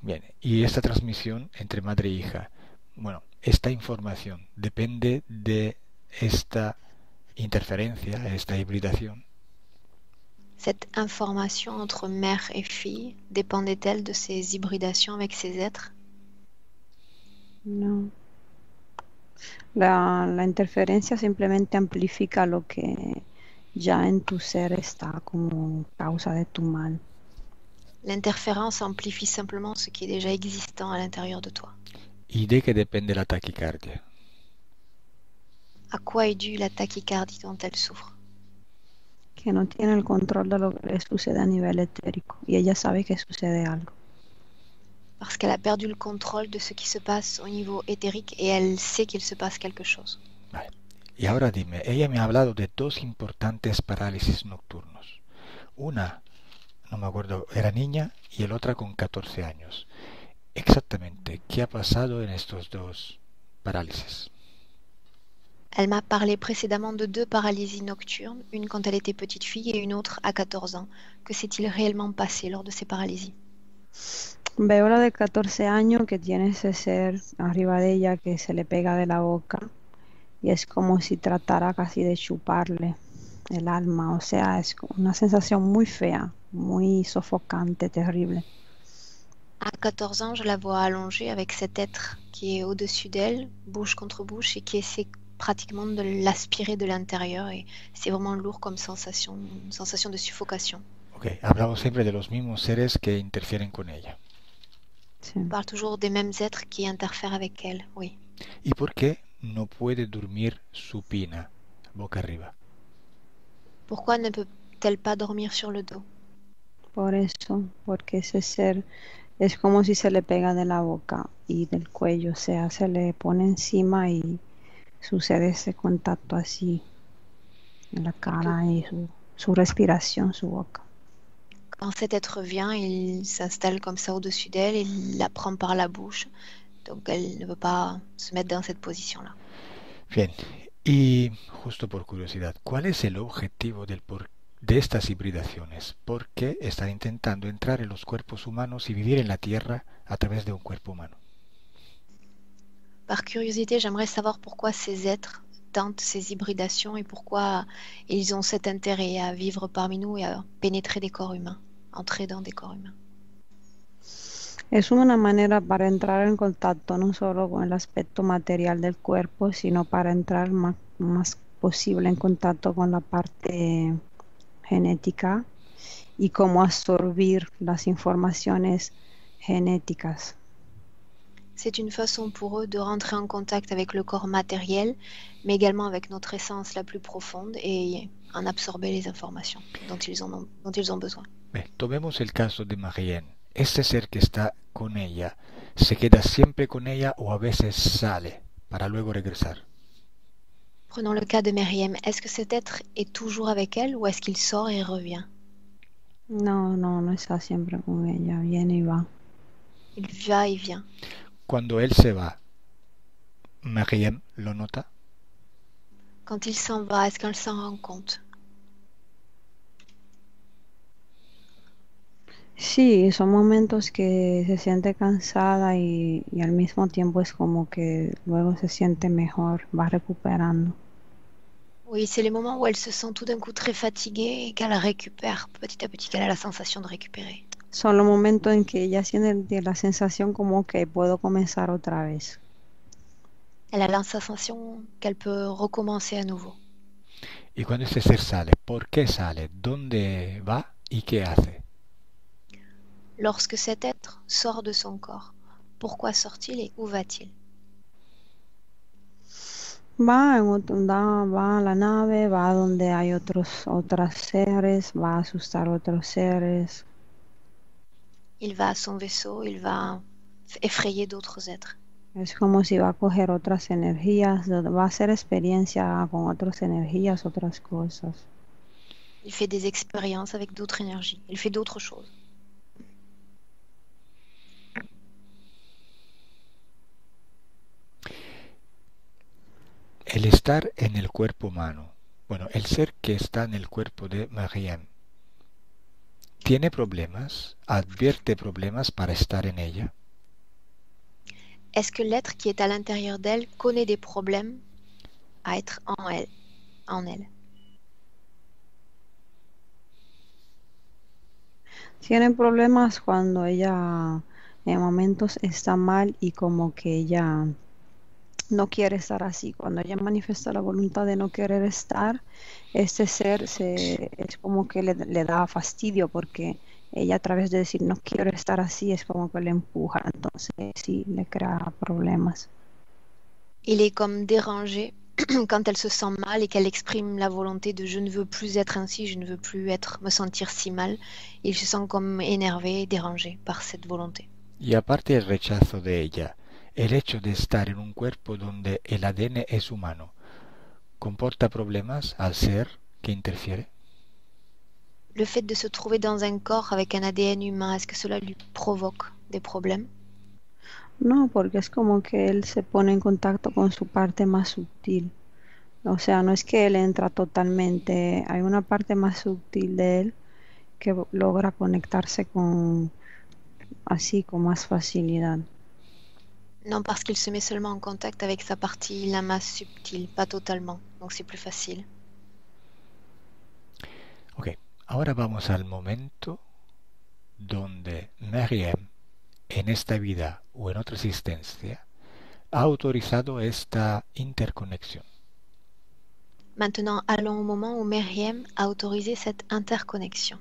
Bien, y esta transmisión entre madre e hija, bueno, esta información depende de esta interferencia, esta hibridación. Cette information entre mère et fille dépendait-elle de ces hybridations avec ces êtres? No. La interferencia simplemente amplifica lo que ya en tu ser está como causa de tu mal. L'interférence amplifie simplement ce qui est déjà existant à l'intérieur de toi. ¿Y de qué depende la taquicardia? À quoi est due la tachycardie dont elle souffre? Que no tiene el control de lo que le sucede a nivel etérico y ella sabe que sucede algo. Parce qu'elle a perdu le contrôle de ce qui se passe au niveau éthérique et elle sait qu'il se passe quelque chose. Vale. Y ahora dime, ella me ha hablado de dos importantes parálisis nocturnos. Una, no me acuerdo, era niña y el otra con 14 años. Exactamente, ¿qué ha pasado en estos dos parálisis? Elle m'a parlé précédemment de 2 paralysies nocturnes, une quand elle était petite fille et une autre à 14 ans. Que s'est-il réellement passé lors de ces paralysies? Veo la de 14 años que tiene ese ser arriba de ella que se le pega de la boca y es como si tratara casi de chuparle el alma, o sea, es una sensación muy fea, muy sofocante, terrible. À 14 ans, je la vois allongée avec cet être qui est au-dessus d'elle, bouche contre bouche, et qui essaie pratiquement de l'aspirer de l'intérieur. Et c'est vraiment lourd comme sensation, une sensation de suffocation. Ok, hablamos siempre de los mismos seres que interfieren con ella. Sí. On parle toujours des mêmes êtres qui interfèrent avec elle, oui. ¿Y por qué no puede dormir supina, boca arriba? Pourquoi ne peut-elle pas dormir sur le dos? Por eso, porque ese ser es como si se le pega de la boca y del cuello, o sea, se le pone encima y sucede ese contacto así en la cara y su respiración, su boca. Quand cet être vient, il s'installe comme ça au-dessus d'elle, il la prend par la bouche. Donc elle ne veut pas se mettre dans cette position-là. Bien, y justo por curiosidad, ¿cuál es el objetivo de estas hibridaciones? ¿Por qué están intentando entrar en los cuerpos humanos y vivir en la Tierra a través de un cuerpo humano? Par curiosité, j'aimerais savoir pourquoi ces êtres tentent ces hybridations et pourquoi ils ont cet intérêt à vivre parmi nous et à pénétrer des corps humains, entrer dans des corps humains. Es una manera para entrar en contacto no solo con el aspecto material del cuerpo, sino para entrar más posible en contacto con la parte genética y cómo absorbir las informaciones genéticas. C'est une façon pour eux de rentrer en contact avec le corps matériel, mais également avec notre essence la plus profonde et en absorber les informations dont ils ont besoin. Bien, tomemos el caso de Marianne. Este ser que está con ella, ¿se queda siempre con ella o a veces sale para luego regresar? Prenons le cas de Myriam. Est-ce que cet être est toujours avec elle ou est-ce qu'il sort et revient? No está siempre con ella, viene y va. Il va et vient. Cuando él se va, Marianne lo nota. Quand il s'en va, est-ce qu'elle s'en rend compte? Sí, son momentos que se siente cansada y al mismo tiempo es como que luego se siente mejor, va recuperando. Oui, c'est les moments où elle se sent tout d'un coup très fatiguée et qu'elle récupère petit à petit, qu'elle a la sensation de récupérer. Son los momentos en que ella tiene la sensación como que puedo comenzar otra vez. Elle a la sensation qu'elle peut recommencer à nouveau. Y cuando este ser sale, ¿por qué sale? ¿Dónde va y qué hace? Lorsque cet être sort de son corps, pourquoi sort-il et où va-t-il? Va a la nave, va a donde hay otros seres, va a asustar a otros seres. Il va à son vaisseau, il va effrayer d'autres êtres. Es como si va a coger otras energías, va a hacer experiencia con otras energías, otras cosas. Il fait des expériences avec d'autres énergies. Il fait d'autres choses. El estar en el cuerpo humano, bueno, el ser que está en el cuerpo de Mariam, ¿tiene problemas? ¿Advierte problemas para estar en ella? Est-ce que l'être qui est à l'intérieur d'elle connaît des problèmes à être en elle? Tiene problemas cuando ella en momentos está mal y como que ella no quiere estar así. Cuando ella manifiesta la voluntad de no querer estar, este ser es como que le da fastidio porque ella a través de decir no quiero estar así es como que le empuja, entonces sí le crea problemas. Il est comme dérangé quand elle se sent mal et qu'elle exprime la volonté de je ne veux plus être ainsi, je ne veux plus me sentir si mal. Il se sent comme énervé, dérangé par cette volonté. Y aparte el rechazo de ella, el hecho de estar en un cuerpo donde el ADN es humano, ¿comporta problemas al ser que interfiere? Le fait de se trouver dans un corps avec un ADN humain, est-ce que cela lui provoque des problèmes? No, porque es como que él se pone en contacto con su parte más sutil. O sea, no es que él entra totalmente, hay una parte más sutil de él que logra conectarse con más facilidad. Non, parce qu'il se met seulement en contact avec sa partie la más subtile, pas totalement, donc c'est plus facile. Ok, ahora vamos al momento donde Mariam, en esta vida o en otra existencia, ha autorizado esta interconexión. Maintenant, allons au moment où Meriem a autorisé cette interconnexion.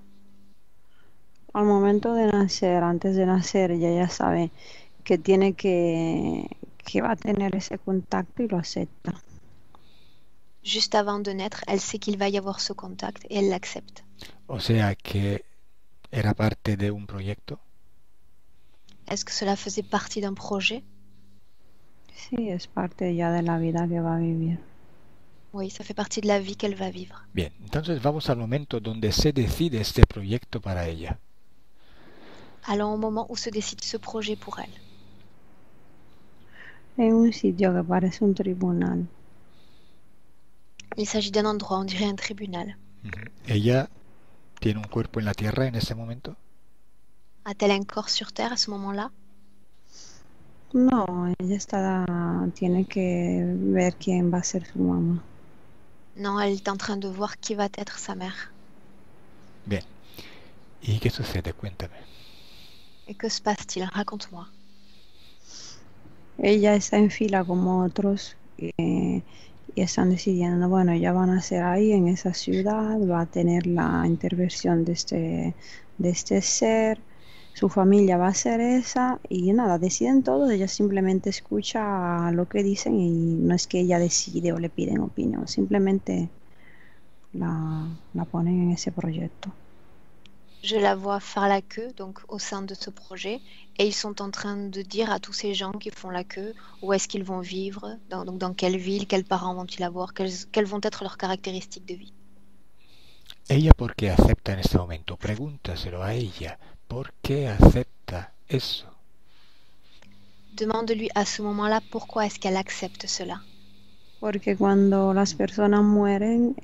Al momento de nacer, antes de nacer, ella ya sabe que tiene que va a tener ese contacto y lo acepta. Juste avant de naître, elle sait qu'il va y avoir ce contact et elle l'accepte. O sea que era parte de un proyecto. Est-ce que cela faisait partie d'un projet? Sí, es parte ya de la vida que va a vivir. Oui, ça fait partie de la vie qu'elle va vivre. Bien, entonces vamos al momento donde se decide este proyecto para ella. Allons au moment où se décide ce projet pour elle. En un sitio que parece un tribunal. Il s'agit d'un endroit, on dirait un tribunal. ¿Ella tiene un cuerpo en la tierra en ese momento? A-t-elle un corps sur Terre à ce moment-là? No, ella tiene que ver quién va a ser su mamá. Non, elle est en train de voir qui va être sa mère. Bien. ¿Y qué sucede? Cuéntame. Et que se passe-t-il? Raconte-moi. Ella está en fila como otros y están decidiendo, bueno, ya van a ser ahí en esa ciudad, va a tener la intervención de este ser, su familia va a ser esa y nada, deciden todos, ella simplemente escucha lo que dicen y no es que ella decide o le piden opinión, simplemente la ponen en ese proyecto. Je la vois faire la queue, donc au sein de ce projet, et ils sont en train de dire à tous ces gens qui font la queue où est-ce qu'ils vont vivre, dans quelle ville, quels parents vont-ils avoir, quelles vont être leurs caractéristiques de vie. ¿Ella por qué acepta en ese momento? Pregúntaselo a ella. ¿Por qué acepta eso? Demande-lui à ce moment-là pourquoi est-ce qu'elle accepte cela. Porque cuando las personas mueren,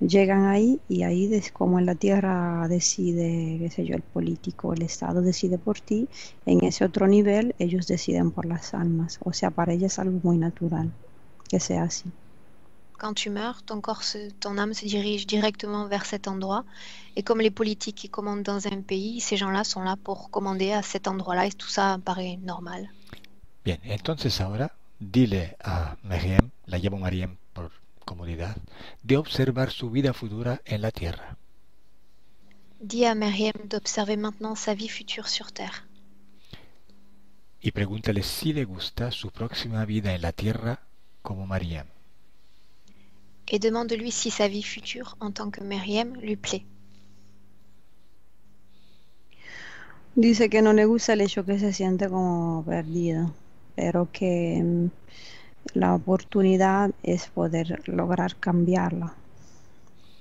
llegan ahí y ahí como en la tierra decide, qué sé yo, el político, el Estado decide por ti, en ese otro nivel ellos deciden por las almas. O sea, para ella es algo muy natural que sea así. quand tu meurs, ton âme se dirige directement vers cet endroit. Et comme les politiques qui commandent dans un pays, ces gens-là sont là pour commander à cet endroit-là et tout ça paraît normal. Bien, entonces ahora dile a Meriem, la llamo Mariem por comodidad, de observar su vida futura en la tierra. Dis à Meriem d'observer maintenant sa vie future sur Terre. Y pregúntale si le gusta su próxima vida en la tierra como Mariem. Et demande-lui si sa vie future en tant que Meriem lui plaît. Dice que no le gusta el hecho que se siente como perdido, pero que la oportunidad es poder lograr cambiarla.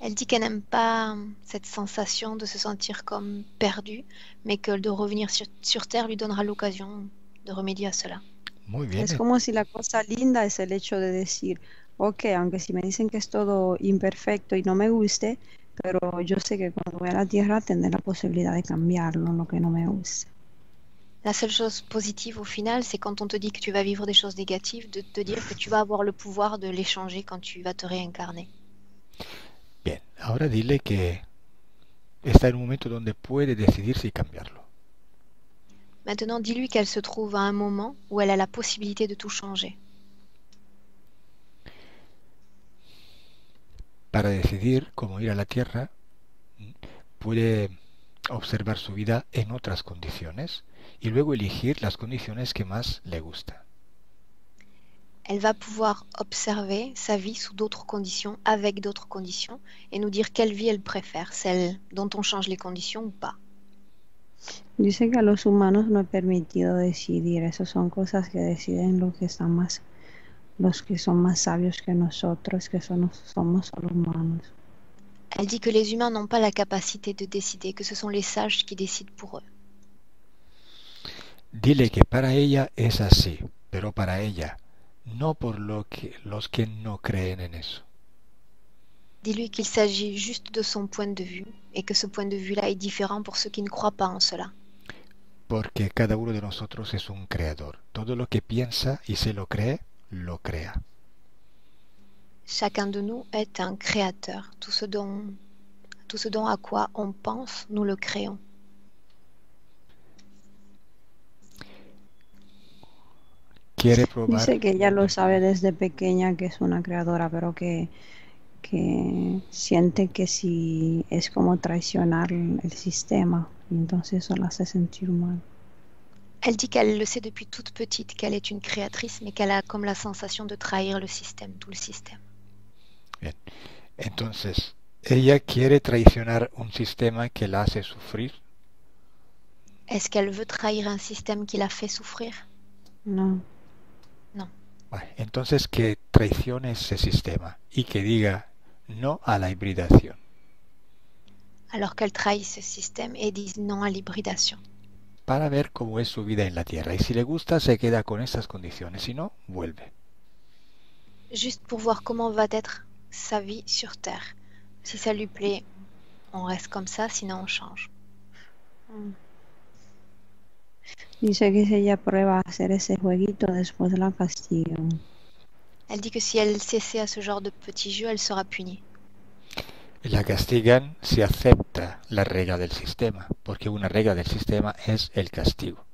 Elle dit qu'elle n'aime pas cette sensation de se sentir comme perdue, mais que de revenir sur Terre lui donnera l'occasion de remédier à cela. Muy bien. Es como si la cosa linda es el hecho de decir, ok, aunque si me dicen que es todo imperfecto y no me guste, pero yo sé que cuando voy a la tierra tendré la posibilidad de cambiarlo, lo que no me guste. La seule chose positive au final, c'est quand on te dit que tu vas vivre des choses négatives, de te dire que tu vas avoir le pouvoir de les changer quand tu vas te réincarner. Bien, ahora dile que está en un momento donde puede decidir si cambiarlo. Maintenant, dis-lui qu'elle se trouve à un moment où elle a la possibilité de tout changer. Para decidir cómo ir a la tierra, puede observar su vida en otras condiciones y luego elegir las condiciones que más le gustan. Elle va pouvoir observer sa vie sous d'autres conditions, avec d'autres conditions, et nous dire quelle vie elle préfère, celle dont on change les conditions ou pas. Dice que a los humanos no es permitido decidir, eso son cosas que deciden los que son más sabios que nosotros, que somos solo humanos. Elle dit que les humains n'ont pas la capacité de décider, que ce sont les sages qui décident pour eux. Dile que para ella es así, pero para ella, no por los que no creen en eso. Dis-lui qu'il s'agit juste de son point de vue, et que ce point de vue-là est différent pour ceux qui ne croient pas en cela. Porque cada uno de nosotros es un creador. Todo lo que piensa y se lo cree, lo crea. Chacun de nous est un créateur. Tout ce dont à quoi on pense, nous le créons. Quiere probar. Dice que ella lo sabe desde pequeña que es una creadora, pero que siente que si es como traicionar el sistema, y entonces eso la hace sentir mal. Elle dit qu'elle le sait depuis toute petite, qu'elle est une créatrice, mais qu'elle a comme la sensation de trahir le système, tout le système. Bien. Entonces, ella quiere traicionar un sistema que la hace sufrir. Est-ce qu'elle veut trahir un système qui la fait souffrir? No. Non. Vale, entonces que traicione ese sistema y que diga no a la hibridación. Alors qu'elle trahit ce système et dise non à l'hybridation. Para ver cómo es su vida en la Tierra. Y si le gusta, se queda con esas condiciones. Si no, vuelve. Juste pour voir comment va être sa vie sur Terre. Si ça lui plaît, on reste comme ça, sinon on change. Dice que si ella prueba a hacer ese jueguito, después la castigan. Elle dit que si elle cessait à ce genre de petits jeux, elle sera punie. La castigan si acepta la regla del sistema, porque una regla del sistema es el castigo.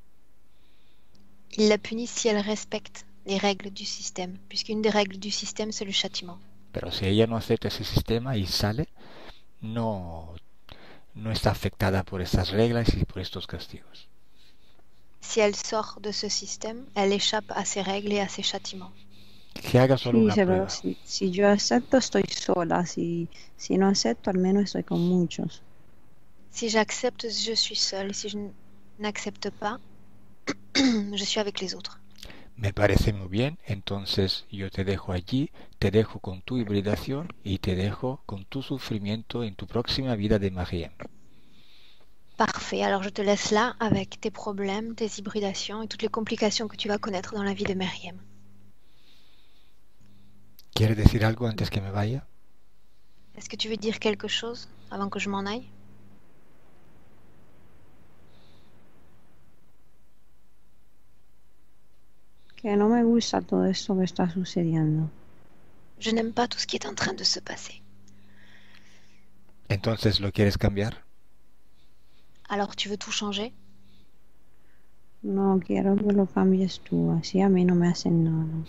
Il la punit si elle respecte les règles du système, puisqu'une des règles du système, c'est le châtiment. Pero si ella no acepta ese sistema y sale, no está afectada por estas reglas y por estos castigos. Si elle sort de ce système, elle échappe à ses règles et à ses châtiments. Que haga solo una Dice, prueba. pero si yo acepto, estoy sola. Si no acepto, al menos estoy con muchos. Si j'accepte, je suis seule. Si je n'accepte pas, je suis avec les autres. Me parece muy bien, entonces yo te dejo allí, te dejo con tu hibridación y te dejo con tu sufrimiento en tu próxima vida de Mariem. Parfait, alors je te laisse là avec tes problèmes, tes hybridations et toutes les complications que tu vas connaître dans la vie de Meriem. ¿Quieres decir algo antes que me vaya? Est-ce que tu veux dire quelque chose avant que je m'en aille? Que no me gusta todo esto que está sucediendo. Je n'aime pas tout ce qui est en train de se passer. Entonces, ¿lo quieres cambiar? Alors tu veux tout changer? No, quiero que lo cambies tú, así a mí no me hacen nada.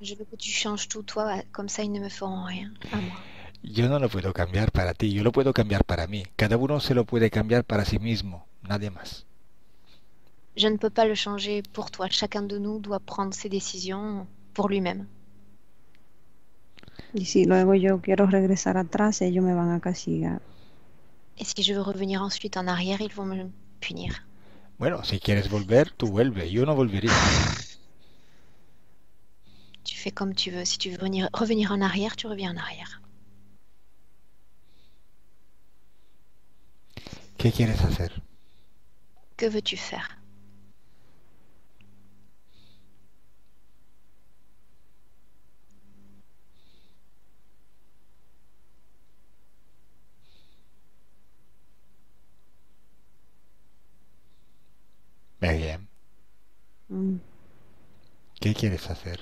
Je veux que tu changes tout, toi, comme ça ils ne me feront rien à moi. Yo no lo puedo cambiar para ti, yo lo puedo cambiar para mí. Cada uno se lo puede cambiar para sí mismo, nadie más. Je ne peux pas le changer pour toi. Chacun de nous doit prendre ses décisions pour lui-même. Y si luego yo quiero regresar atrás, ellos me van a castigar. Et si je veux revenir ensuite en arrière, ils vont me punir. Bueno, si quieres volver, tú vuelve, yo no volvería. Tu fais comme tu veux. Si tu veux revenir en arrière, tu reviens en arrière. ¿Qué quieres hacer? Que veux-tu faire? Bien. Mm. ¿Qué quieres hacer?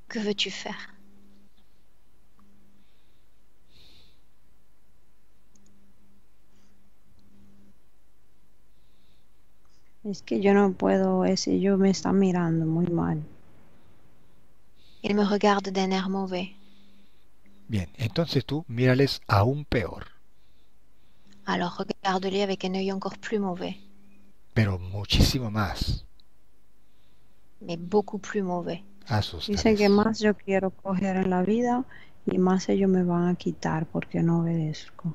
Que veux-tu faire? Es que yo no puedo, ellos me están mirando muy mal. Il me regarde d'un air mauvais. Bien, entonces tú mírales aún peor, Alors regarde-les avec un œil encore plus mauvais, pero muchísimo más. mais beaucoup plus mauvais. Dicen que Asustales. más yo quiero coger en la vida y más ellos me van a quitar porque no obedezco.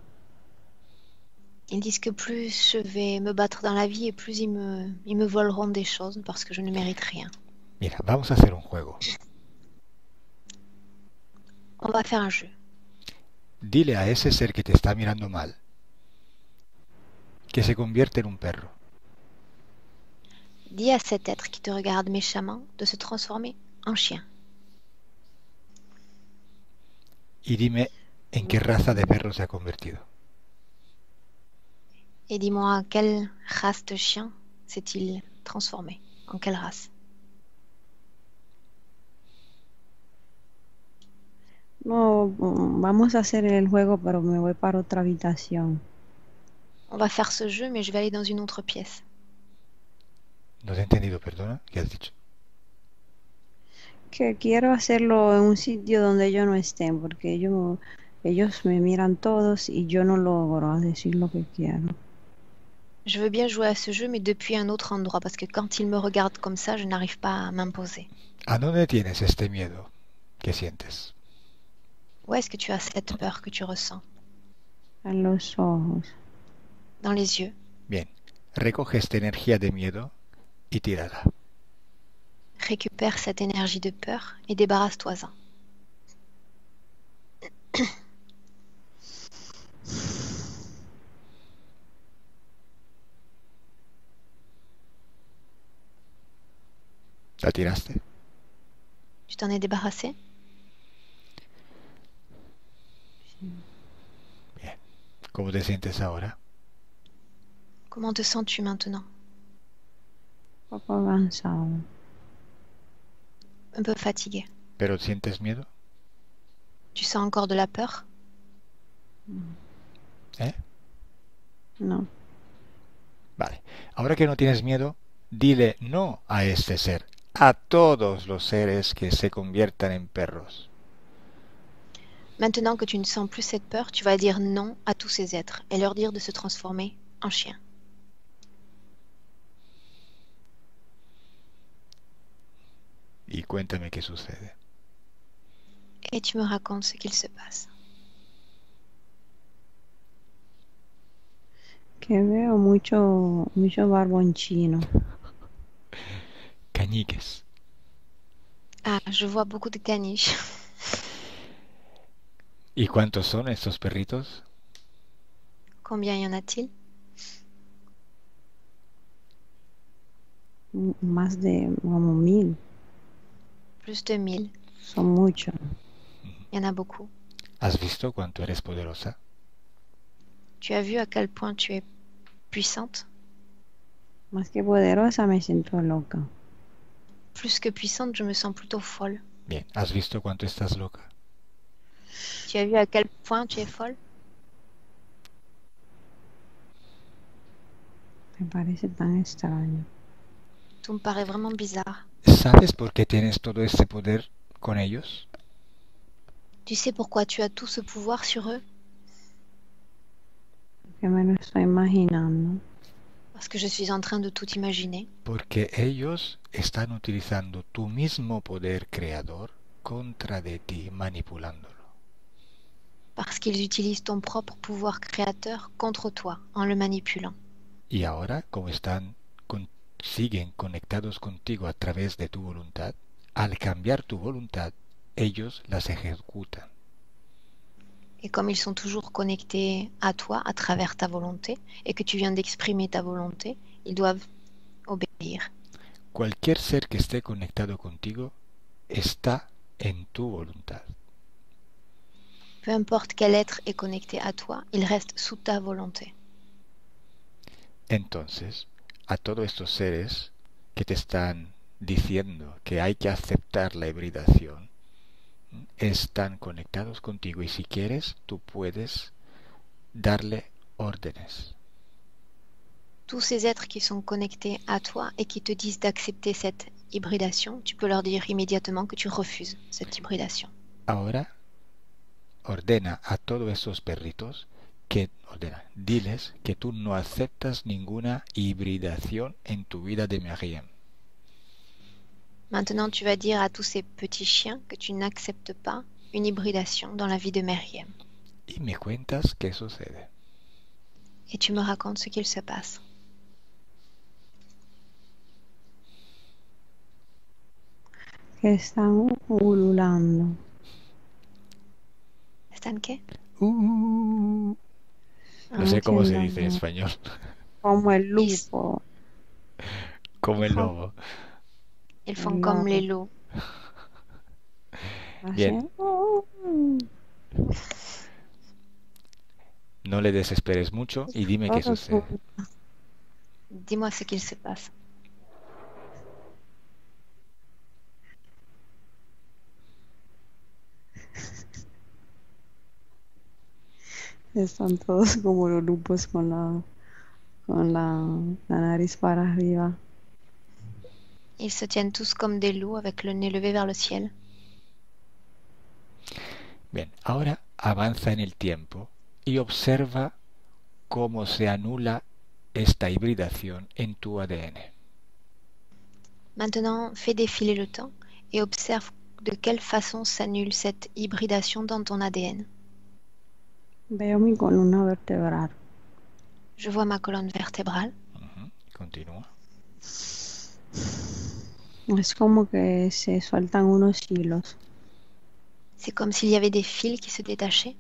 Ils disent que plus je vais me battre dans la vie et plus ils me voleront des choses parce que je ne mérite rien. Mira, vamos a hacer un juego. On va faire un jeu. Dile a ese ser que te está mirando mal que se convierte en un perro. Dis à cet être qui te regarde méchamment de se transformer en chien. Y dime en qué raza de perro se ha convertido. Et dis-moi quelle race de chien s'est-il transformé? En quelle race? No, vamos a hacer el juego, pero me voy para otra habitación. On va faire ce jeu, mais je vais aller dans une autre pièce. No te he entendido, perdona. ¿Qué has dicho? Que quiero hacerlo en un sitio donde ellos no estén, porque ellos me miran todos y yo no logro decir lo que quiero. Je veux bien jouer à ce jeu, mais depuis un autre endroit, parce que quand ils me regardent comme ça, je n'arrive pas à m'imposer. ¿A dónde tienes este miedo que sientes? Où est-ce que tu as cette peur que tu ressens? En los ojos. Dans les yeux. Bien, recoge esta energía de miedo y tírala. Récupère cette énergie de peur et débarrasse-toi-en. ¿La tiraste? Tu t'en es débarrassé? Bien. ¿Cómo te sientes ahora? Comment te sens-tu maintenant? Un poco cansado. Un peu fatigué. ¿Pero sientes miedo? Tu sens encore de la peur? ¿Eh? No. Vale. Ahora que no tienes miedo, dile no a este ser, a todos los seres que se conviertan en perros. Maintenant que tu ne sens plus cette peur, tu vas dire non à tous ces êtres et leur dire de se transformer en chien. Y cuéntame qué sucede. Et tu me racontes ce qu'il se passe. Que veo mucho barbonchino. Cañiques. Ah, je vois beaucoup de caniches. ¿Y cuántos son estos perritos? Combien y en a-t-il? Más de como 1000. Plus de 1000. Son muchos. Il y en a beaucoup. ¿Has visto cuánto eres poderosa? Tu as vu à quel point tu es puissante? Más que poderosa me siento loca. Plus que puissante, je me sens plutôt folle. Bien, ¿has visto cuánto estás loca? Tu as vu à quel point tu es folle? Me parece tan extraño. Tout me paraît vraiment bizarre. ¿Sabes por qué tienes todo este poder con ellos? Tu sais pourquoi tu as tout ce pouvoir sur eux? Que me lo estoy imaginando. Parce que je suis en train de tout imaginer. Porque ellos están utilizando tu mismo poder creador contra de ti, manipulándolo. Parce qu'ils utilisent ton propre pouvoir créateur contre toi en le manipulant. Y ahora, como siguen conectados contigo a través de tu voluntad, al cambiar tu voluntad, ellos las ejecutan. Et comme ils sont toujours connectés à toi à travers ta volonté et que tu viens d'exprimer ta volonté, ils doivent obéir. Cualquier ser que esté conectado contigo está en tu voluntad. Peu importe quel être est connecté à toi, il reste sous ta volonté. Entonces, a todos estos seres que te están diciendo que hay que aceptar la hibridación, están conectados contigo y si quieres, tú puedes darle órdenes. Tous ces êtres qui sont connectés à toi et qui te disent d'accepter cette hybridation, tu peux leur dire immédiatement que tu refuses cette hybridation. Ahora, ordena a todos esos perritos diles que tú no aceptas ninguna hibridación en tu vida de Meriem. Maintenant, tu vas dire à tous ces petits chiens que tu n'acceptes pas une hybridation dans la vie de Meriem. Y me cuentas qué sucede. Et tu me racontes ce qu'il se passe. Que están ululando. ¿Están qué? No sé cómo se Haciendo dice en español. como el lupo. Como el lobo. Ils font comme les loups. Bien. No le desesperes mucho y dime qué sucede. Dis-moi ce qu'il se passe. Están todos como los lupos con la nariz para arriba. Ils se tiennent tous comme des loups avec le nez levé vers le ciel. Bien, ahora avanza en el tiempo y observa cómo se anula esta hibridación en tu ADN. Maintenant, fais défiler le temps et observe de quelle façon s'annule cette hybridation dans ton ADN. Veo mi columna vertebral. Je vois ma colonne vertébrale. Continúa. Es como que se sueltan unos hilos. C'est comme s'il y avait des fils qui se détachaient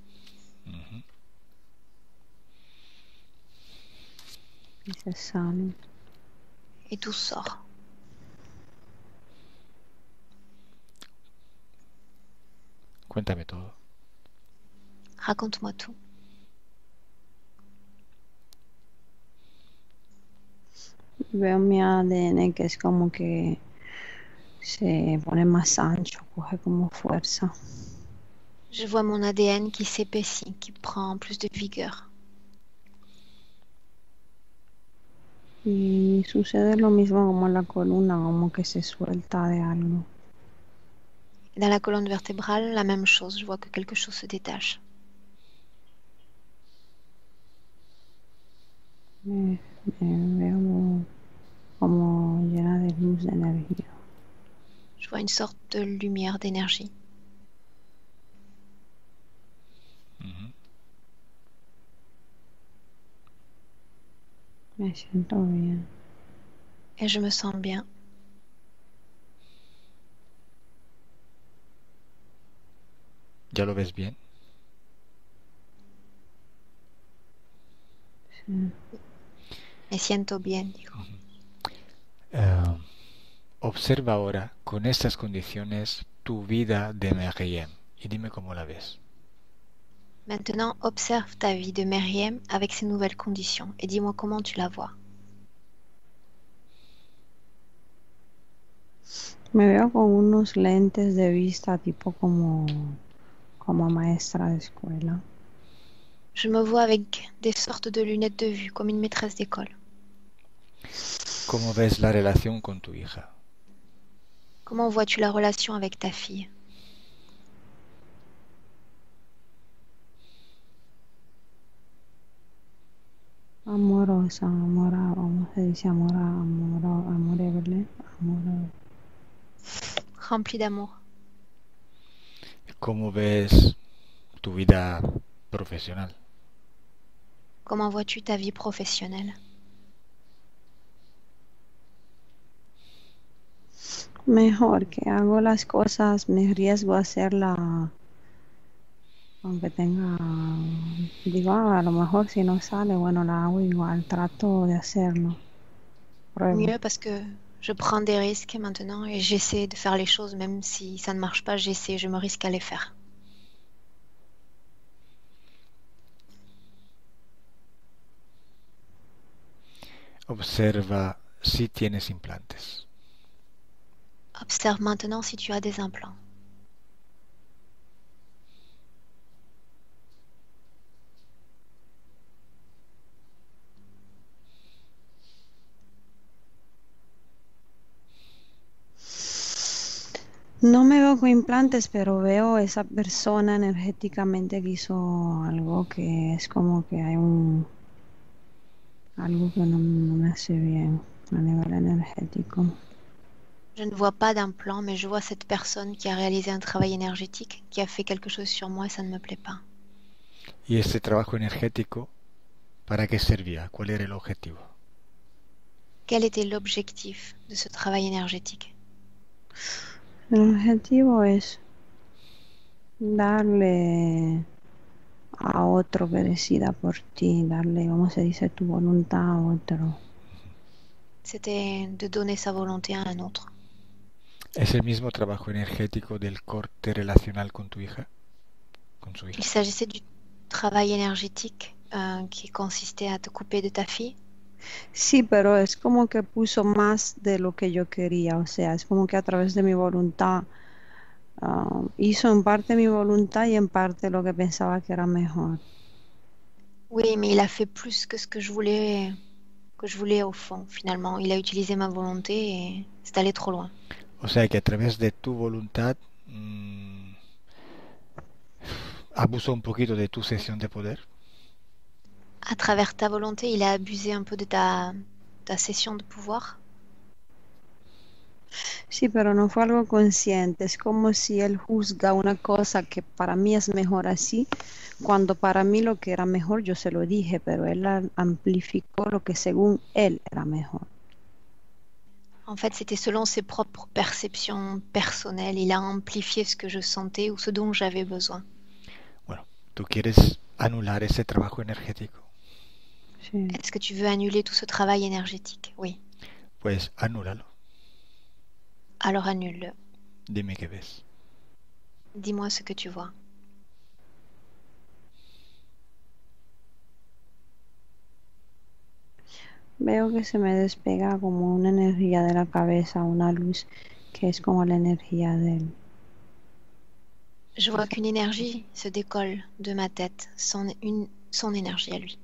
Y se salen. et tout sort. Cuéntame todo. Raconte-moi tout. Veo mi ADN que es como que se pone más ancho, coge como fuerza. Je vois mon ADN qui s'épaissit, qui prend plus de vigueur. Y sucede lo mismo como en la columna, como que se suelta de algo. Et dans la colonne vertébrale, la même chose. Je vois que quelque chose se détache. Me veo como llena de luz, de energía. Je vois une sorte de lumière, d'énergie. Me siento bien. Et je me sens bien. ¿Ya lo ves bien? Sí. Me siento bien, digo. Observa ahora con estas condiciones tu vida de Meriem y dime cómo la ves. Maintenant, observe ta vie de Meriem avec ces nouvelles conditions et dis-moi comment tu la vois. Me veo con unos lentes de vista tipo como maestra de escuela. Je me vois avec des sortes de lunettes de vue, comme une maîtresse d'école. ¿Cómo ves la relación con tu hija? Comment vois-tu la relation avec ta fille? Amorosa, ¿cómo se dice amorable? Remplie d'amour. ¿Cómo ves tu vida profesional? Comment vois-tu ta vie professionnelle? Mejor que hago las cosas, me arriesgo a hacerla, aunque tenga, digo, a lo mejor si no sale, bueno, la hago igual, trato de hacerlo, pruebo. Mieux parce que je prends des risques maintenant et j'essaie de faire les choses, même si ça ne marche pas, j'essaie, je me risque à les faire. Observa si tienes implantes. Observe maintenant si tu as des implants. No me veo con implantes, pero veo esa persona energéticamente que hizo algo que es como que hay algo que no me hace bien a nivel energético. Je ne vois pas d'implant, mais je vois cette personne qui a réalisé un travail énergétique, qui a fait quelque chose sur moi et ça ne me plaît pas. ¿Y este trabajo energético para qué servía? ¿Cuál era el objetivo? Quel était l'objectif de ce travail énergétique? El objetivo es darle a otro que decida por ti, darle, ¿cómo se dice? Tu voluntad a otro. C'était de donner sa volonté à un autre. ¿Es el mismo trabajo energético del corte relacional con tu hija? ¿Con su hija? Il s'agissait du travail énergétique qui consistait à te couper de ta fille. Sí, pero es como que puso más de lo que yo quería, o sea, es como que a través de mi voluntad hizo en parte mi voluntad y en parte lo que pensaba que era mejor. Oui, mais il a fait plus que ce que je voulais au fond, finalement. Il a utilisé ma volonté et c'est allé trop loin. O sea que a través de tu voluntad abusó un poquito de tu sesión de poder. À travers ta volonté, il a abusé un peu de ta cession de pouvoir. Sí, pero no fue algo consciente, es como si él juzga una cosa que para mí es mejor así, cuando para mí lo que era mejor yo se lo dije, pero él amplificó lo que según él era mejor. En fait, c'était selon ses propres perceptions personnelles. Il a amplifié ce que je sentais ou ce dont j'avais besoin. Bueno, tú quieres anular ese trabajo energético. Sí. Est-ce que tu veux annuler tout ce travail énergétique? Oui. Pues anúlalo. Alors annule-le. Dime qué ves. Dis-moi ce que tu vois. Veo que se me despega como una energía de la cabeza, una luz que es como la energía de él. Je vois qu'une énergie se décolle de ma tête, son énergie à lui.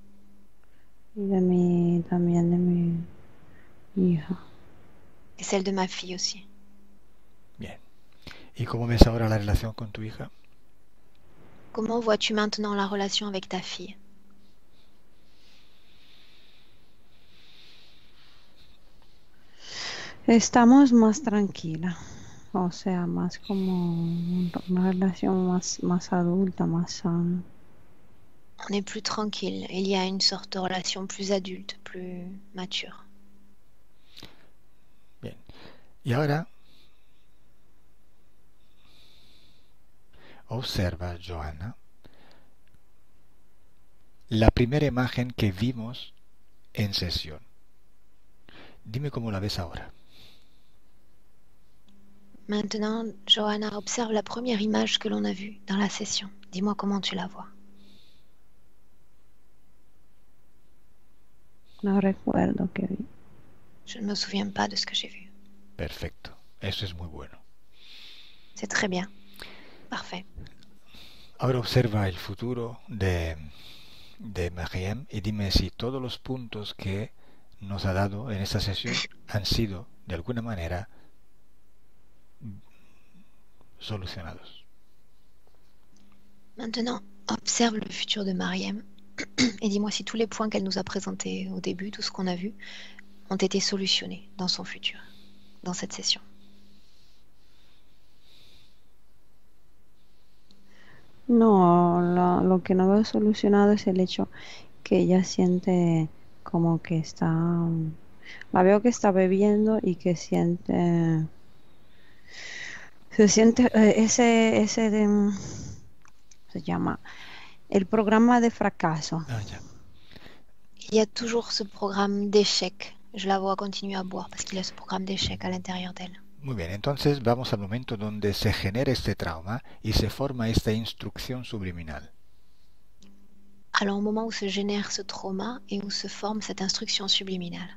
Y también de mi hija. Et celle de ma fille aussi. Bien. ¿Y cómo ves ahora la relación con tu hija? Comment vois-tu maintenant la relation avec ta fille? Estamos más tranquila, o sea, más como una relación más adulta, más sana. On est plus tranquille. Il y a une sorte de relation plus adulte, plus mature. Bien. Y ahora observa, Johanna, la primera imagen que vimos en sesión. Dime cómo la ves ahora. Maintenant, Johanna, observe la première image que l'on a vue dans la session. Dis-moi comment tu la vois. No recuerdo que vi. Je ne me souviens pas de ce que j'ai vu. Perfecto. Eso es muy bueno. C'est très bien. Parfait. Ahora observa el futuro de Mariem y dime si todos los puntos que nos ha dado en esta sesión han sido, de alguna manera, solucionados. Maintenant, observe le futur de Mariem et dis-moi si tous les points qu'elle nous a présentés au début, tout ce qu'on a vu, ont été solutionnés dans son futur, dans cette session. No, lo que no veo solucionado es el hecho que ella siente como que está, la veo que está bebiendo y que siente, se siente ese se llama el programa de fracaso. Ah, ya. Il y a toujours ce programme d'échec. Je la vois continuer à boire parce qu'il y a ce programme d'échec à l'intérieur d'elle. Muy bien, entonces vamos al momento donde se genera este trauma y se forma esta instrucción subliminal. Alors au moment où se génère ce trauma et où se forme cette instruction subliminale.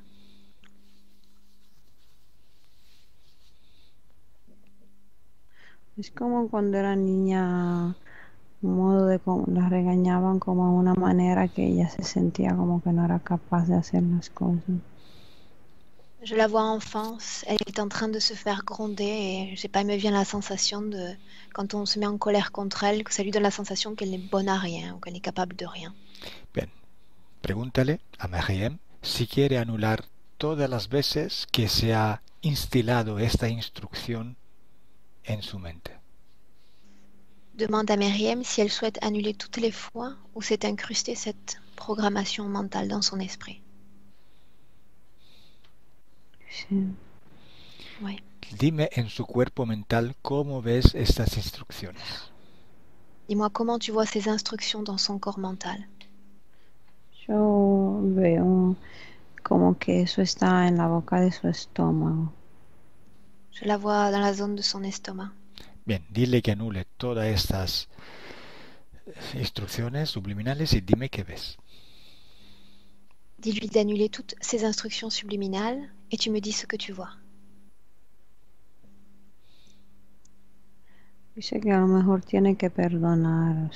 Es como cuando era niña, un modo de cómo la regañaban como de una manera que ella se sentía como que no era capaz de hacer las cosas. Je la vois enfance, elle est en train de se faire gronder et je sais pas, il me vient la sensation de, quand on se met en colère contre elle, que ça lui donne la sensation qu'elle n'est bonne à rien ou qu'elle n'est capable de rien. Bien, pregúntale a Mariem si quiere anular todas las veces que se ha instilado esta instrucción en su mente. Demande à Myriam si elle souhaite annuler toutes les fois où s'est incrustée cette programmation mentale dans son esprit. Sí. Oui. Dime en su cuerpo mental cómo ves estas instrucciones. Dis-moi comment tu vois ces instructions dans son corps mental. Yo veo como que eso está en la boca de su estómago. Je la vois dans la zone de son estomac. Bien, dile que anule todas estas instrucciones subliminales y dime qué ves. Dis-lui d'annuler toutes ces instructions subliminales et tu me dis ce que tu vois. Dice que a lo mejor tiene que perdonar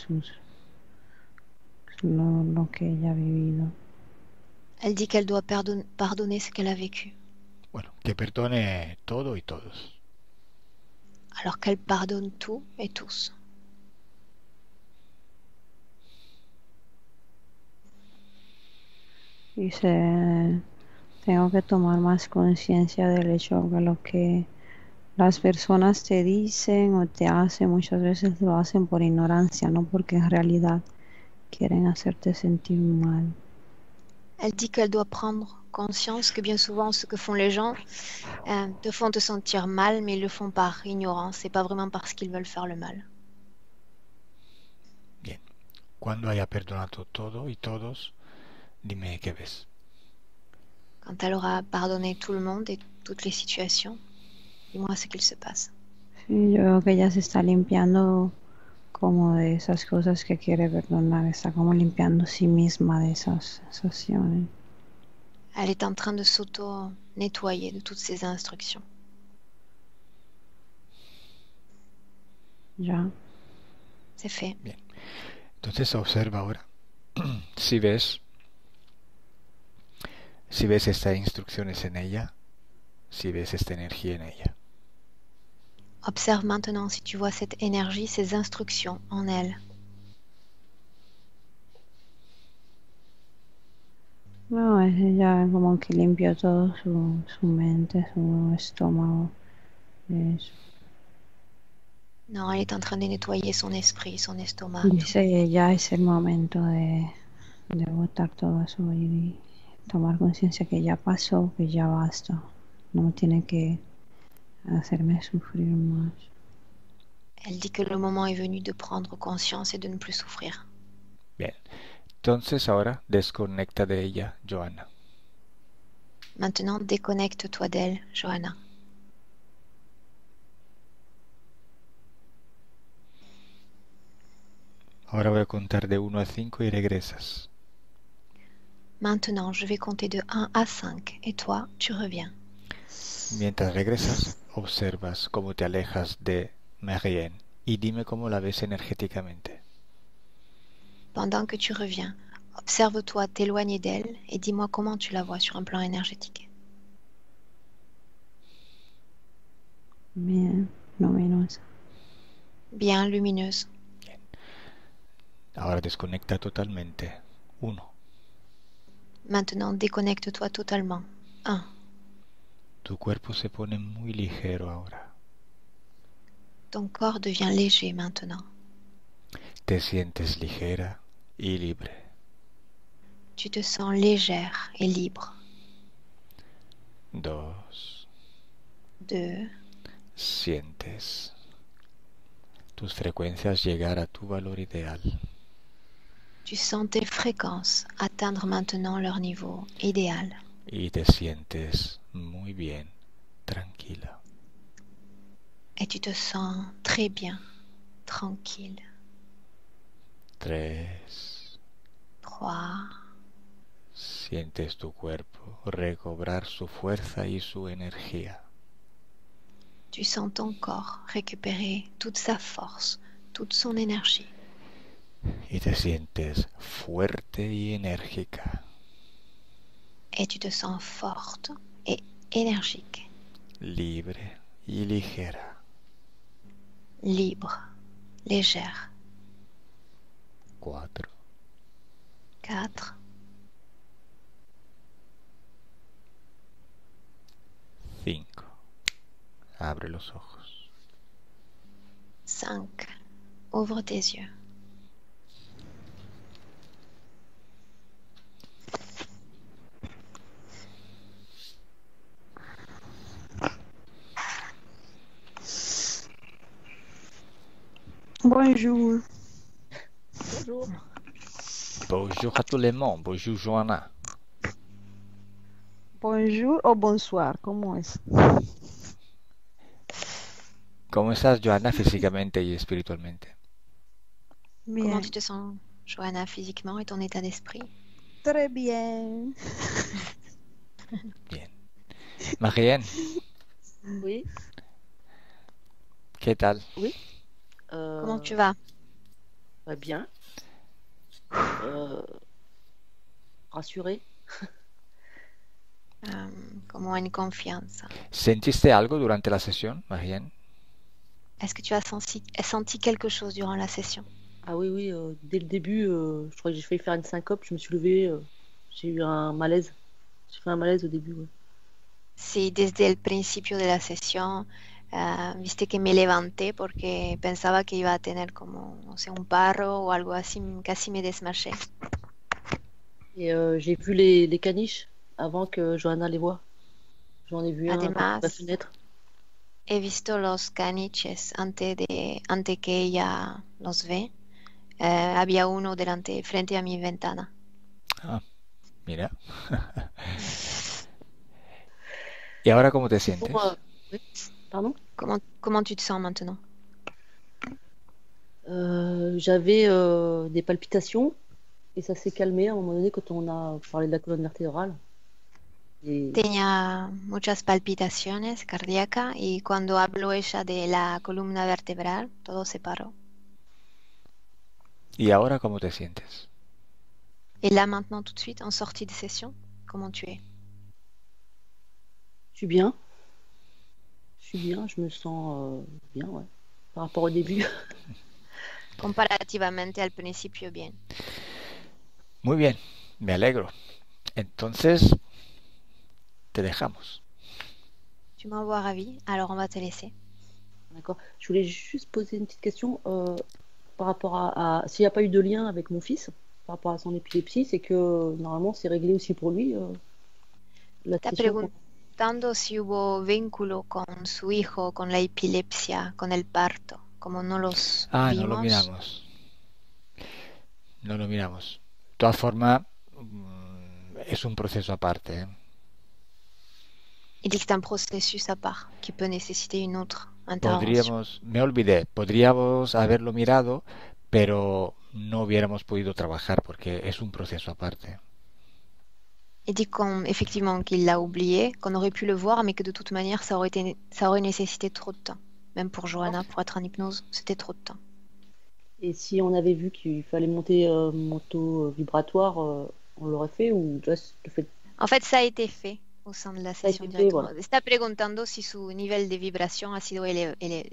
lo que ella ha vivido. Elle dit qu'elle doit pardonner ce qu'elle a vécu. Bueno, que perdone todo y todos. Alors qu'elle pardonne tout et tous. Dice, tengo que tomar más conciencia del hecho que lo que las personas te dicen o te hacen muchas veces lo hacen por ignorancia, no porque en realidad quieren hacerte sentir mal. Elle dit qu'elle doit prendre conscience que bien souvent ce que font les gens te font te sentir mal, mais ils le font par ignorance, c'est pas vraiment parce qu'ils veulent faire le mal. Bien, cuando haya perdonado todo y todos, dime qué ves. Quand elle aura pardonné tout le monde et toutes les situations, dis-moi ce qu'il se passe. Sí, yo veo que ella se está limpiando como de esas cosas que quiere perdonar, está como limpiando a sí misma de esas sensaciones. Elle est en train de s'auto-nettoyer de toutes ces instructions. Ya. C'est fait. Bien, entonces observa ahora si ves estas instrucciones en ella, si ves esta energía en ella. Observe maintenant si tu vois cette énergie, ces instructions en elle. No, ella como que limpió todo su mente, su estómago. Eso. Non, elle est en train de nettoyer son esprit, son estomac. Dice que ya es el momento de botar todo eso y tomar conciencia que ya pasó, que ya basta. No tiene que hacerme sufrir más. Elle dit que le moment est venu de prendre conscience et de ne plus souffrir. Bien, entonces ahora desconecta de ella, Johanna. Maintenant, déconnecte-toi d'elle, Johanna. Ahora voy a contar de 1 a 5 y regresas. Maintenant, je vais compter de 1 à 5 et toi, tu reviens. Mientras regresas, observas cómo te alejas de Marianne y dime cómo la ves energéticamente. Pendant que tu reviens, observe-toi t'éloigner d'elle et dis-moi comment tu la vois sur un plan énergétique. Bien, luminosa. Bien lumineuse. Ahora desconecta totalmente. 1. Maintenant, déconnecte-toi totalement. 1. Tu cuerpo se pone muy ligero ahora. Ton corps devient léger maintenant. Te sientes ligera y libre. Tu te sens légère et libre. 2. 2. Sientes tus frecuencias llegar a tu valor ideal. Tu sens tes fréquences atteindre maintenant leur niveau idéal. Y te sientes muy bien, tranquila. Et tu te sens très bien, tranquille. 3. 3. Sientes tu cuerpo recobrar su fuerza y su energía. Tu sens ton corps récupérer toute sa force, toute son énergie. Y te sientes fuerte y enérgica. Et tu te sens forte et énergique. Libre y ligera. Libre, légère. 4. 4. 5. Abre los ojos. 5. Ouvre tes yeux. Bonjour. Bonjour. Bonjour à tout le monde. Bonjour Joanna. Bonjour o bonsoir, ¿cómo es? ¿Cómo estás, Joanna, físicamente y espiritualmente? Comment Bien, tu te sens, Johanna, physiquement et ton état d'esprit? très bien. Bien. Marianne, Oui. ¿qué tal? Oui. Comment tu vas? Bien. Rassurée. Como en confianza. ¿Sentiste algo durante la sesión, Marianne? Est-ce que tu as senti quelque chose durant la session? Ah oui, oui. Dès le début, je crois que j'ai failli faire une syncope. Je me suis levée. J'ai eu un malaise. J'ai fait un malaise au début. Ouais. Sí, desde el principio de la sesión, viste que me levanté porque pensaba que iba a tener como, no sé, un paro o algo así, casi me desmayé. Et j'ai vu les caniches avant que Johanna les voie. J'en ai vu un à Además, la fenêtre. he visto los caniches antes que ella los ve. Había uno frente a mi ventana. Ah, mira. ¿Y ahora cómo te sientes? Oui. Pardon? Comment tu te sens maintenant? J'avais des palpitations et ça s'est calmé à un moment donné quand on a parlé de la colonne vertébrale. Et Tenía muchas palpitaciones cardíacas y cuando habló ella de la columna vertebral, todo se paró. ¿Y ahora cómo te sientes? Et là maintenant, tout de suite, en sortie de session, comment tu es? je suis bien. Je suis bien, je me sens bien, ouais. Par rapport au début. Comparativamente al principio, bien. Muy bien, me alegro. Entonces, te dejamos. Tu m'envoies ravi, alors on va te laisser. D'accord. Je voulais juste poser une petite question par rapport à s'il n'y a pas eu de lien avec mon fils, par rapport à son épilepsie, c'est que normalement c'est réglé aussi pour lui. La Está session. preguntando si hubo vínculo con su hijo, con la epilepsia, con el parto, como no los Ah, no vimos. lo miramos. No lo miramos. De todas formas, es un proceso aparte, ¿eh? Il dit que c'est un processus à part qui peut nécessiter une autre intervention. Me olvidé, podríamos haberlo mirado, pero no hubiéramos podido trabajar porque es un proceso aparte. Il dit effectivement qu'il l'a oublié, qu'on aurait pu le voir, mais que de toute manière, ça aurait nécessité trop de temps. Même pour Johanna, pour être en hypnose, c'était trop de temps. Et si on avait vu qu'il fallait monter mon taux vibratoire, on l'aurait fait ou juste le fait? En fait, ça a été fait au sein de la Ça a session été fait, directement. voilà. Está preguntando si su nivel de vibración ha sido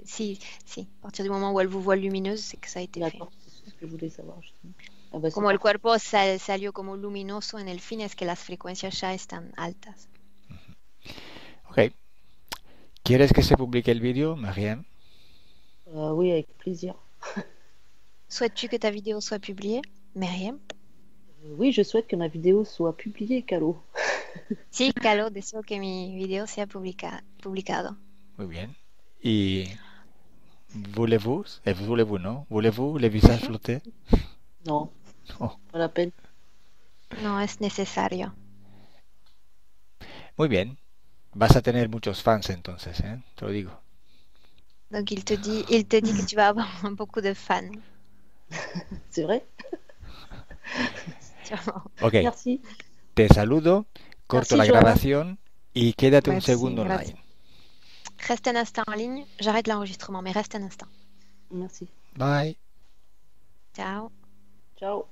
Sí, sí. A partir du moment où elle vous voit lumineuse, c'est que ça a été fait. D'accord, c'est ce que je voulais savoir justement. Ah bah, c'est Como el parfait. cuerpo salió como luminoso en el fin, es que las frecuencias ya están altas. Ok. ¿Quieres que se publique el vídeo, Mariam? Oui, avec plaisir. Souhaites-tu que ta vidéo soit publiée, Myriam? Oui, je souhaite que ma vidéo soit publiée, Calo. Sí, Calo, deseo que mi video sea publicado. Muy bien. ¿Y voulez-vous? Voulez-vous, ¿no? ¿Voulez-vous les visages flotter? Non, Oh, pas la peine. No es necesario. muy bien. Vas a tener muchos fans entonces, ¿eh? Te lo digo. Donc il te dit que tu vas avoir beaucoup de fans. C'est vrai? Sûrement. Ok, Merci. te saludo, corto Merci, la Johanna. grabación y quédate un Merci, segundo gracias. online. Reste un instant en ligne. J'arrête l'enregistrement, mais reste un instant. Merci. Bye. Ciao. Ciao.